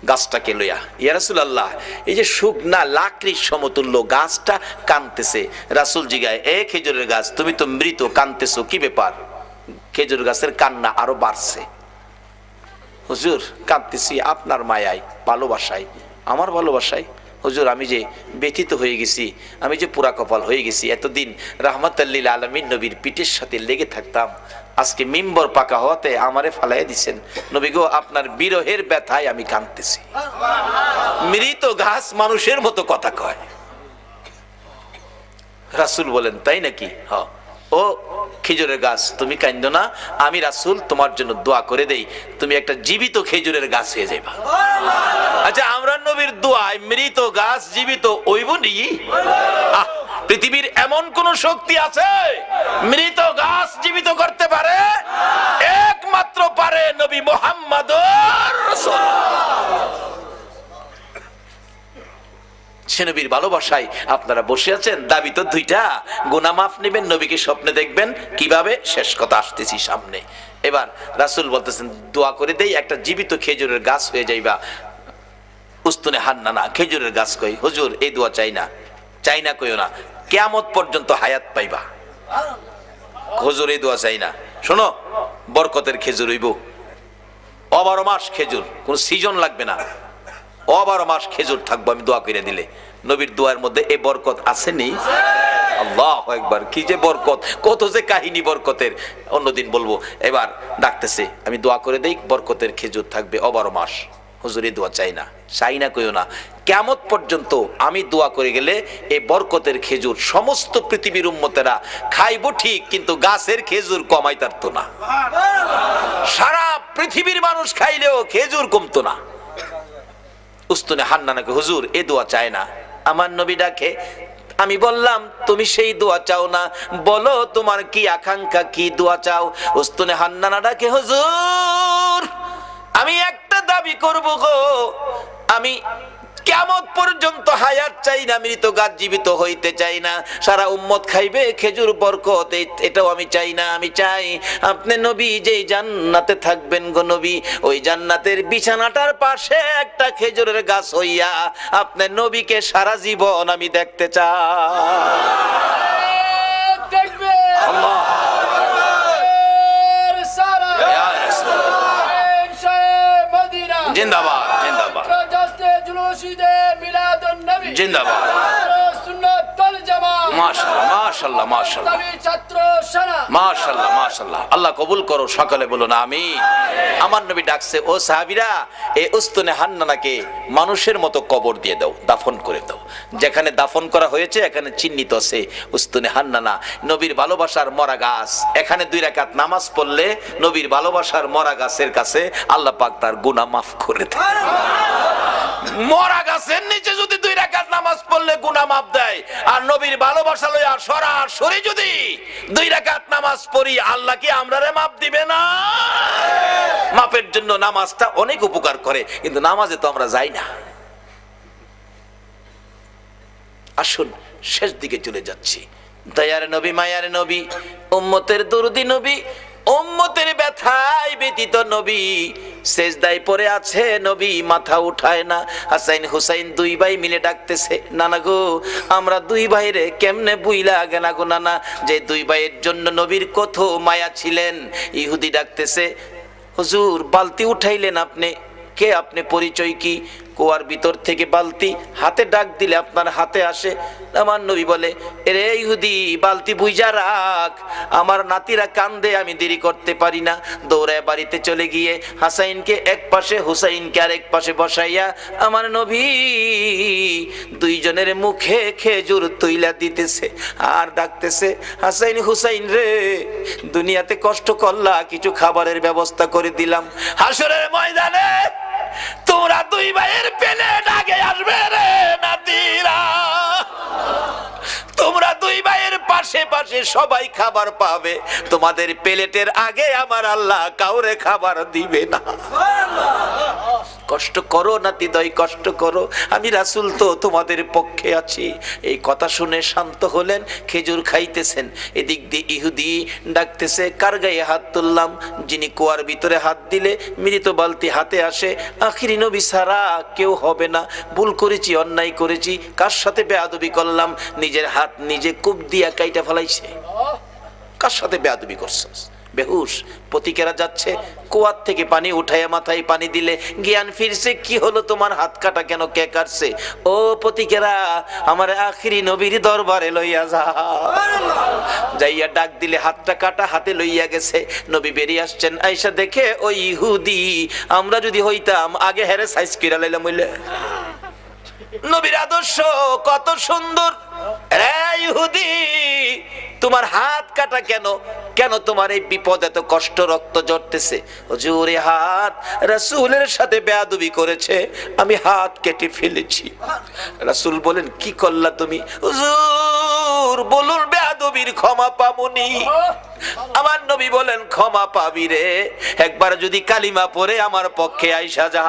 গাছটাকে লইয়া, ইয়া রাসূলুল্লাহ এই যে শুকনা লাকড়ির সমতুল্য গাছটা কাঁদতেছে। রাসূল জিগায়, এ খেজুরের গাছ তুমি তো মৃত, কাঁদতেছো কি ব্যাপার? খেজুর গাছের কান্না আরো বাড়ছে। হুজুর কাঁদতেছি আপনার মায়ায়, ভালোবাসায়, আমার ভালোবাসায়। হুজুর আমি যে ব্যথিত হয়ে গেছি, আমি যে পুরা কপাল হয়ে গেছি। এতদিন রাহমাতাল লিল আলামিন নবীর পিঠের সাথে লেগে থাকতাম, আজকে মিম্বর পাকা হওয়াতে আমারে ফালাইয়া দিছেন। নবী গো আপনার বিরহের ব্যথায় আমি কাঁদতেছি। মৃত গাছ মানুষের মতো কথা কয়। রাসূল বলেন তাই নাকি? হ্যাঁ। ও খেজুরের গাছ তুমি কাঁদো না, আমি রাসূল তোমার জন্য দোয়া করে দেই, তুমি একটা জীবিত খেজুরের গাছ হয়ে যাইবা। আচ্ছা আমরা নবীর দোয়ায় মৃত গাছ জীবিত হইব নি? পৃথিবীর এমন কোন শক্তি আছে মৃত গাছ জীবিত করতে পারে? একমাত্র পারে নবী মুহাম্মদুর রাসূলুল্লাহ। সে নবীর ভালোবাসায় আপনারা বসে আছেন, দাবি তো দুইটা, গুনাহ মাফ নেবেন, নবীকে স্বপ্নে দেখবেন, কিভাবে? শেষ কথা আসতেছি সামনে। এবার রাসূল বলতেছেন দোয়া করে দেই একটা জীবিত খেজুরের গাছ হয়ে যাইবা। উস্তুনে হান্নানা খেজুরের গাছ কই, হুজুর এই দোয়া চাই না, চাই না কইও না, কিয়ামত পর্যন্ত হায়াত পাইবা। হুজুর এই দোয়া চাই না, শোনো বরকতের খেজুর হইব, 12 মাস খেজুর, কোন সিজন লাগবে না, 12 মাস খেজুর থাকবো আমি দোয়া করে দিলে। নবীর দোয়ার মধ্যে এই বরকত আসেনি? আল্লাহু আকবার, কি যে বরকত, কত যে কাহিনী বরকতের, অন্যদিন বলবো। এবার ডাকতেছে আমি দোয়া করে দেই বরকতের খেজুর থাকবে 12 মাস। হুজুর এই দোয়া চাই না, চাই না কইও না, কিয়ামত পর্যন্ত আমি দোয়া করে গেলে এই বরকতের খেজুর সমস্ত পৃথিবীর উম্মতেরা খাইবো ঠিক, কিন্তু গাছের খেজুর কমাইতারতো না। সারা পৃথিবীর মানুষ খাইলেও খেজুর কমতো না। উস্তুনে হান্নানাকে হুজুর এ দোয়া চায় না। আমার নবী ডাকে, আমি বললাম তুমি সেই দোয়া চাও না, বলো তোমার কি আকাঙ্ক্ষা, কি দোয়া চাও? উস্তুনে হান্নানা ডাকে, হুজুর আমি একটা দাবি করব গো, আমি কিয়ামত পর্যন্ত হায়াত চাই না, মৃত গাছ জীবিত হইতে চাই না, সারা উম্মত খাইবে খেজুর বরকত, এটাও আমি চাই না। আমি চাই আপনি নবী যেই জান্নাতে থাকবেন গো নবী, ওই জান্নাতের বিছানাটার পাশে একটা খেজুরের গাছ হইয়া আপনি নবীকে সারা জীবন আমি দেখতে চাই। দেখবে আল্লাহ জিন্দাবাদ জিন্দাবাদ জিন্দাবাদ মাশাআল্লাহ মাশাআল্লাহ মাশাআল্লাহ মাশাআল্লাহ মাশাআল্লাহ। আল্লাহ কবুল করো, সকলে বলুন আমিন। আমার নবী ডাকছে, ও সাহাবীরা এই উস্তুনে হান্নানাকে মানুষের মতো কবর দিয়ে দাও, দাফন করে দাও। যেখানে দাফন করা হয়েছে এখানে চিহ্নিত আছে উস্তুনে হান্নানা, নবীর ভালোবাসার মরা গাছ। এখানে 2 রাকাত নামাজ পড়লে নবীর ভালোবাসার মরা গাছের কাছে আল্লাহ পাক তার গুনাহ মাফ করে দেয়। মরা গাছের নিচে যদি 2 রাকাত নামাজ পড়লে গুনাহ মাফ দেয়, আর নবীর ভালোবাসা লইয়া সরাসরি যদি 2 রাকাত নামাজ পড়ি, আল্লাহ কি আমরারে মাফ দিবে না? মাফের জন্য নামাজটা অনেক উপকার করে, কিন্তু নামাজে তো আমরা যাই না। আসুন শেষ দিকে চলে যাচ্ছি। দয়ার নবী, মায়ার নবী, উম্মতের দরদি নবী, উম্মতের ব্যথায় ব্যতীত নবী সেজদায় পড়ে আছে, নবী মাথা উঠায় না। হাসাইন হুসাইন 2 ভাই মিলে ডাকতেছে, নানা গো আমরা 2 ভাইরে কেমনে বুইলা গেনা গো নানা, যে 2 ভাইয়ের জন্য নবীর কত মায়া ছিলেন। ইহুদি ডাকতেছে, হুজুর বালতি উঠাইলেন আপনি, কে আপনি, পরিচয় কি? কুয়ার ভিতর থেকে বালতি হাতে ডাক দিলে আপনার হাতে আসে। আমার নবী বলে, এরে ইহুদি, বালতি বুইজা রাখ, আমার নাতিরা কান্দে, আমি দেরি করতে পারি না। দৌড়ায় বাড়িতে চলে গিয়ে হাসাইনকে এক পাশে, হুসাইনকে আরেক পাশে বসাইয়া আমার নবী দুইজনের মুখে খেজুর তুইলা দিতেছে আর ডাকতেছে, হাসাইন হুসাইন রে, দুনিয়াতে কষ্ট করলা, কিছু খাবারের ব্যবস্থা করে দিলাম, হাসরের ময়দানে তোমরা দুই ভাইয়ের প্লেট আগে আসবে রে নাতিরা, তোমরা দুই ভাইয়ের পাশে পাশে সবাই খাবার পাবে, তোমাদের প্লেটের আগে আমার আল্লাহ কাউরে খাবার দিবে না। কষ্ট করো নাতিদয়, কষ্ট করো, আমি রাসূল তো তোমাদের পক্ষে আছি। এই কথা শুনে শান্ত হলেন, খেজুর খাইতেছেন। এদিক দিয়ে ইহুদি ডাকতেছে, কার গায়ে হাত তুললাম? যিনি কুয়ার ভিতরে হাত দিলে মৃত বালতি হাতে আসে, আখিরি নবী ছাড়া কেউ হবে না। ভুল করেছি, অন্যায় করেছি, কার সাথে বেয়াদবি করলাম? নিজের হাত নিজে কূপ দিয়া কাইটা ফেলাইছে। কার সাথে বেয়াদবি করছস? বেহুশ। পতিকেরা যাচ্ছে, কুয়ার থেকে পানি উঠাইয়া মাথায় পানি দিলে জ্ঞান ফিরছে। কি হলো তোমার? হাত কাটা কেন? কে কাটছে? ও পতিকেরা, আমার আখিরি নবীর দরবারে লইয়া যা। যাইয়া ডাক দিলে হাতটা কাটা, হাতে লইয়া গেছে। নবী বেরিয়ে আসছেন, আয়েশা দেখে ওই ইহুদি, আমরা যদি হইতাম আগে হেরে সাইজ কিরা লাইলাম হইলে। নবীর আদর্শ কত সুন্দর। রে ইহুদি, তোমার হাত কাটা কেন? কেন তোমার এই বিপদ, এত কষ্ট, রক্ত ঝরতেছে? হুজুর, হাত রাসূলের সাথে বেয়াদবি করেছে, আমি হাত কেটে ফেলেছি। রাসূল বলেন, কি করলা তুমি? হুজুর বলুন, বেয়াদবির ক্ষমা পামুনি। আমার নবী বলেন, ক্ষমা পাবি রে, একবার যদি কালিমা পড়ে আমার পক্ষে আইসা যা।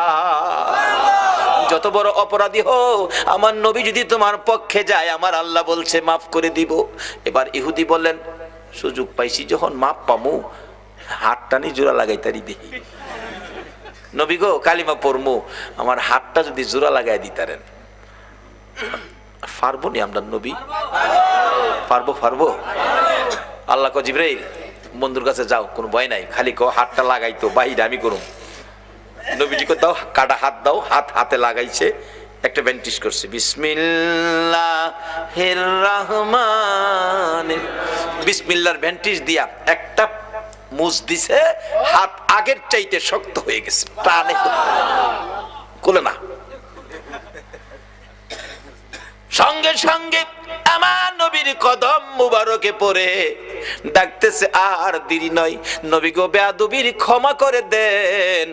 যত বড় অপরাধী হো, আমার নবী যদি তোমার পক্ষে যায়, আমার আল্লাহ বলছে মাফ করে দিব। এবার ইহুদি বলেন, সুযোগ পাইছি যখন মাপ পামু, হাতটা নি জোড়া লাগাই তারি দেখি। নবী গো, কালিমা পড়মু, আমার হাতটা যদি জোড়া লাগাই দিতারেন। পারবো নি আমরা নবী? পারবো। আল্লাহ কো, জিবরাইল বন্ধুর কাছে যাও, কোনো ভয় নাই, খালি কো হাতটা লাগাইতো, বাহিরে আমি করুম। নবীজিকে দাও, কাটা হাত দাও, হাতে লাগাইছে, একটা ব্যান্টিশ করছে, বিসমিল্লাহির রহমানির, বিসমিল্লাহর ব্যান্টিশ দিয়া একটা মুজ দিছে, হাত আগের চাইতে শক্ত হয়ে গেছে, টানে কোলে না। সঙ্গে সঙ্গে আমার নবীর কদম মুবারকে পড়ে ডাকতেছে, আর দেরি নয়, নবী গো, বেয়াদবির ক্ষমা করে দেন,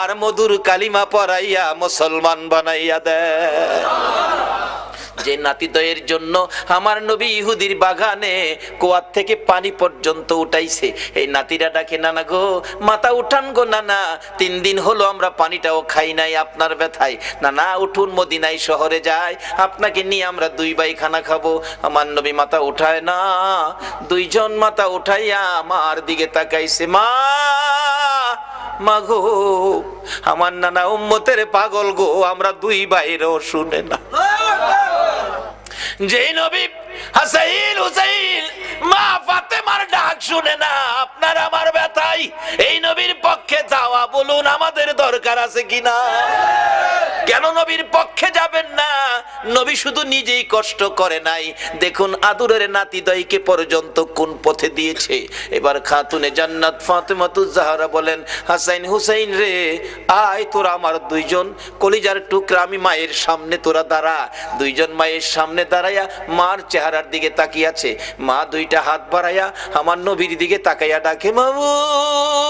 আর মধুর কালিমা পড়াইয়া মুসলমান বানাইয়া দেন। যে নাতিদয়ের জন্য আমার নবী ইহুদির বাগানে কুয়ার থেকে পানি পর্যন্ত উঠাইছে, এই নাতিরা ডাকে, নানা গো, মাথা উঠান গো নানা, 3 দিন হলো আমরা পানিটাও খাই নাই আপনার ব্যথায়, নানা উঠুন, মদিনায় শহরে যাই, আপনাকে নিয়ে আমরা 2 ভাই খানা খাবো। আমার নবী মাথা উঠায় না, 2 জন মাথা উঠাইয়া আমার দিকে তাকাইছে, মা গো, আমার নানা উম্মতের পাগল গো, আমরা 2 ভাইরও শুনে না। যে নবী হাসাইন হুসাইন মা ফাতেমার ডাক শুনে না, আপনার আমার ব্যথাই, এই নবীর পক্ষে যাওয়া বলুন আমাদের দরকার আছে কিনা? কেন নবীর পক্ষে যাবেন না? নবী শুধু নিজেই কষ্ট করে নাই, দেখুন আদরের নাতিদয়কে পর্যন্ত কোন পথে দিয়েছে। এবার খাতুনে জান্নাত ফাতেমাতুজ জাহরা বলেন, হাসাইন হুসাইন রে, আয় তোরা আমার 2 জন কলিজার টুকরা, আমি মায়ের সামনে তোরা দাঁড়া। 2 জন মায়ের সামনে দাঁড়াইয়া মার চেহারার দিকে তাকিয়ে আছে। মা 2টা হাত বাড়াইয়া আমার নবীর দিকে তাকাইয়া ডাকে, মাবুদ,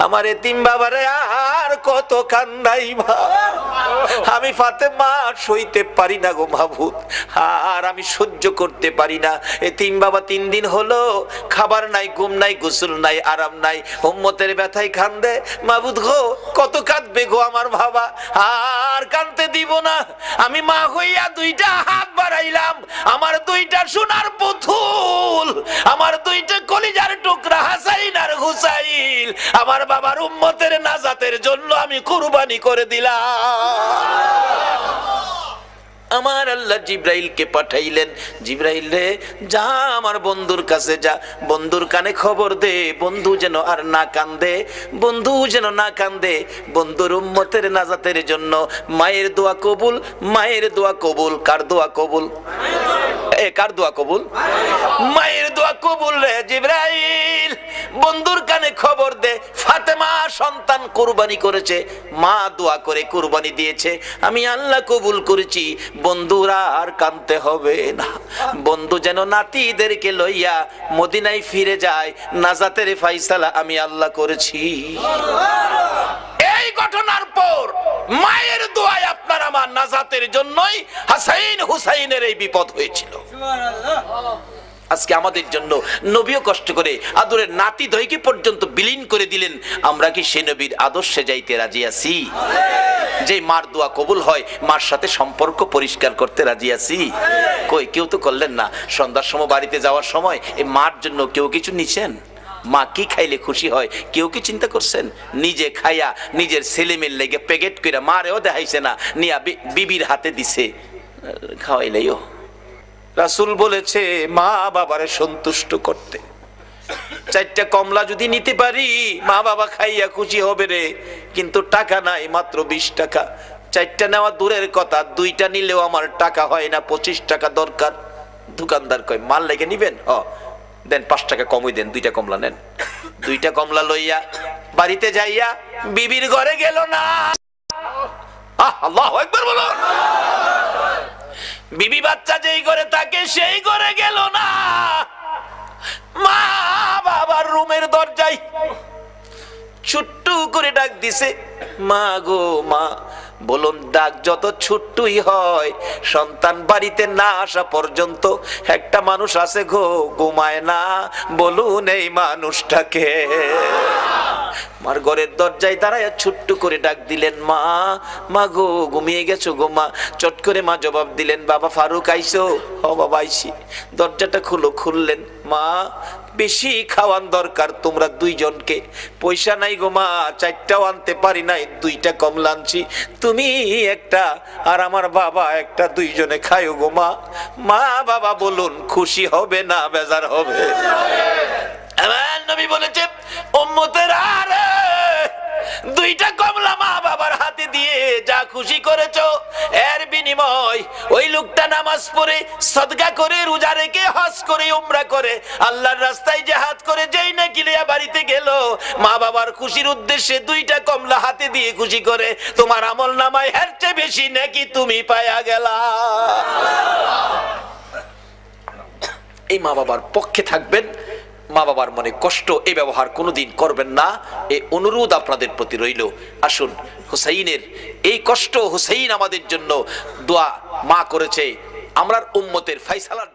আমার এতিম বাবারে আর কত কান্দাই, আমি ফাতেমা সইতে পারি না গো মাবুদ, আর আমি সহ্য করতে পারি না। এতিম বাবা 3 দিন হলো খাবার নাই, ঘুম নাই, গোসল নাই, আরাম নাই, উম্মতের ব্যথায় কান্দে। মাবুদ গো, কত কাঁদবে গো আমার বাবা, আর কাঁদতে দিব না। আমি মা হইয়া 2টা হাত বাড়াইলাম, আমার 2টা সোনার পুতুল, আমার 2টা কলিজার টুকরা হাসাইন আর হুসাইন, আমার বাবার উম্মতের নাজাতের জন্য আমি কুরবানি করে দিলাম। আমার আল্লাহ জিব্রাইলকে পাঠাইলেন, জিব্রাইল রে যা আমার বন্ধুর কাছে যা, বন্ধুর কানে খবর দে বন্ধু যেন আর না কান্দে, বন্ধু যেন না কান্দে, বন্ধুর উম্মতের নাজাতের জন্য মায়ের দোয়া কবুল, মায়ের দোয়া কবুল। কার দোয়া কবুল? কার দোয়া কবুল? মায়ের দোয়া কবুল রে জিব্রাইল। বন্ধুর কানে খবর দে ফাতেমা সন্তান কুরবানি করেছে, মা দোয়া করে কুরবানি দিয়েছে, আমি আল্লাহ কবুল করেছি, বন্ধুরা আর কাঁদতে হবে না। বন্ধু যেন নাতিদেরকে লইয়া মদিনায় ফিরে যায়, নাজাতের ফাইসালা আমি আল্লাহ করেছি। এই ঘটনার পর মায়ের দোয়ায় আপনার আমার নাজাতের জন্যই হাসাইন হুসাইনের এই বিপদ হয়েছিল। আজকে আমাদের জন্য নবীও কষ্ট করে আদরের নাতি দইকে পর্যন্ত বিলীন করে দিলেন। আমরা কি সে নবীর আদর্শে যাইতে রাজি আছি? যে মার দোয়া কবুল হয়, মার সাথে সম্পর্ক পরিষ্কার করতে রাজি আছি? কই, কেউ তো করলেন না। সন্ধ্যার সময় বাড়িতে যাওয়ার সময় এই মার জন্য কেউ কিছু নিছেন? মা কি খাইলে খুশি হয় কেউ কি চিন্তা করছেন? নিজে খাইয়া নিজের ছেলেমেয়ের লেগে প্যাকেট করে মারেও দেখাইছে না, নিয়া বিবির হাতে দিছে, খাওয়াইলেও। রাসূল বলেছে মা বাবারে সন্তুষ্ট করতে। 4টা কমলা যদি নিতে পারি মা বাবা খাইয়া খুশি হবে রে, কিন্তু টাকা নাই, মাত্র 20 টাকা। 4টা নেওয়া দূরের কথা, 2টা নিলেও আমার টাকা হয় না, 25 টাকা দরকার। দোকানদার কয় মাল লেগে নিবেন? দেন 5 টাকা কমই দেন, 2টা কমলা নেন। 2টা কমলা লইয়া বাড়িতে যাইয়া বিবির ঘরে গেল না। আল্লাহু আকবার বলো। বিবি বাচ্চা যেই ঘরে থাকে সেই ঘরে গেল না, মা বাবার রুমের দরজায় ছোট্ট করে ডাক দিছে, মা গো মা। বলুন ডাক যত ছোট্টই হয়, সন্তান বাড়িতে না আসা পর্যন্ত একটা মানুষ আছে গো, ঘুমায় না। বলুন এই মানুষটাকে। মার ঘরের দরজায় দাঁড়ায় ছোট্ট করে ডাক দিলেন, মা, মা গো ঘুমিয়ে গেছো গো মা। চট করে মা জবাব দিলেন, বাবা ফারুক আইছো? হ বাবা আইছি। দরজাটা খুলো। খুললেন, মা বেশি খাওয়ান দরকার তোমরা 2 জনকে, পয়সা নাই গো মা, 4টাও আনতে পারি নাই, 2টা কমলা আনছি, তুমি একটা আর আমার বাবা একটা, 2 জনে খাইও গো মা। মা বাবা বলুন খুশি হবে না বেজার হবে? আমার নবী বলেছে উম্মতেরা রে, 2টা কমলা মা বাবার হাতে দিয়ে যা খুশি করেছো, এর বিনিময় ওই লোকটা নামাজ পড়ে সদকা করে রোজা রেখে হজ করে উমরা করে আল্লাহর রাস্তায় জিহাদ করে যেই না কিলিয়া বাড়িতে গেল, মা বাবার খুশির উদ্দেশ্যে 2টা কমলা হাতে দিয়ে খুশি করে, তোমার আমল নামায় এর চেয়ে বেশি নাকি তুমি পায়া গেলা। এই মা বাবার পক্ষে থাকবেন, মা বাবার মনে কষ্ট এই ব্যবহার কোনোদিন করবেন না, এই অনুরোধ আপনাদের প্রতি রইল। আসুন হুসাইনের এই কষ্ট, হুসাইন আমাদের জন্য দোয়া মা করেছে, আমরার উম্মতের ফায়সালার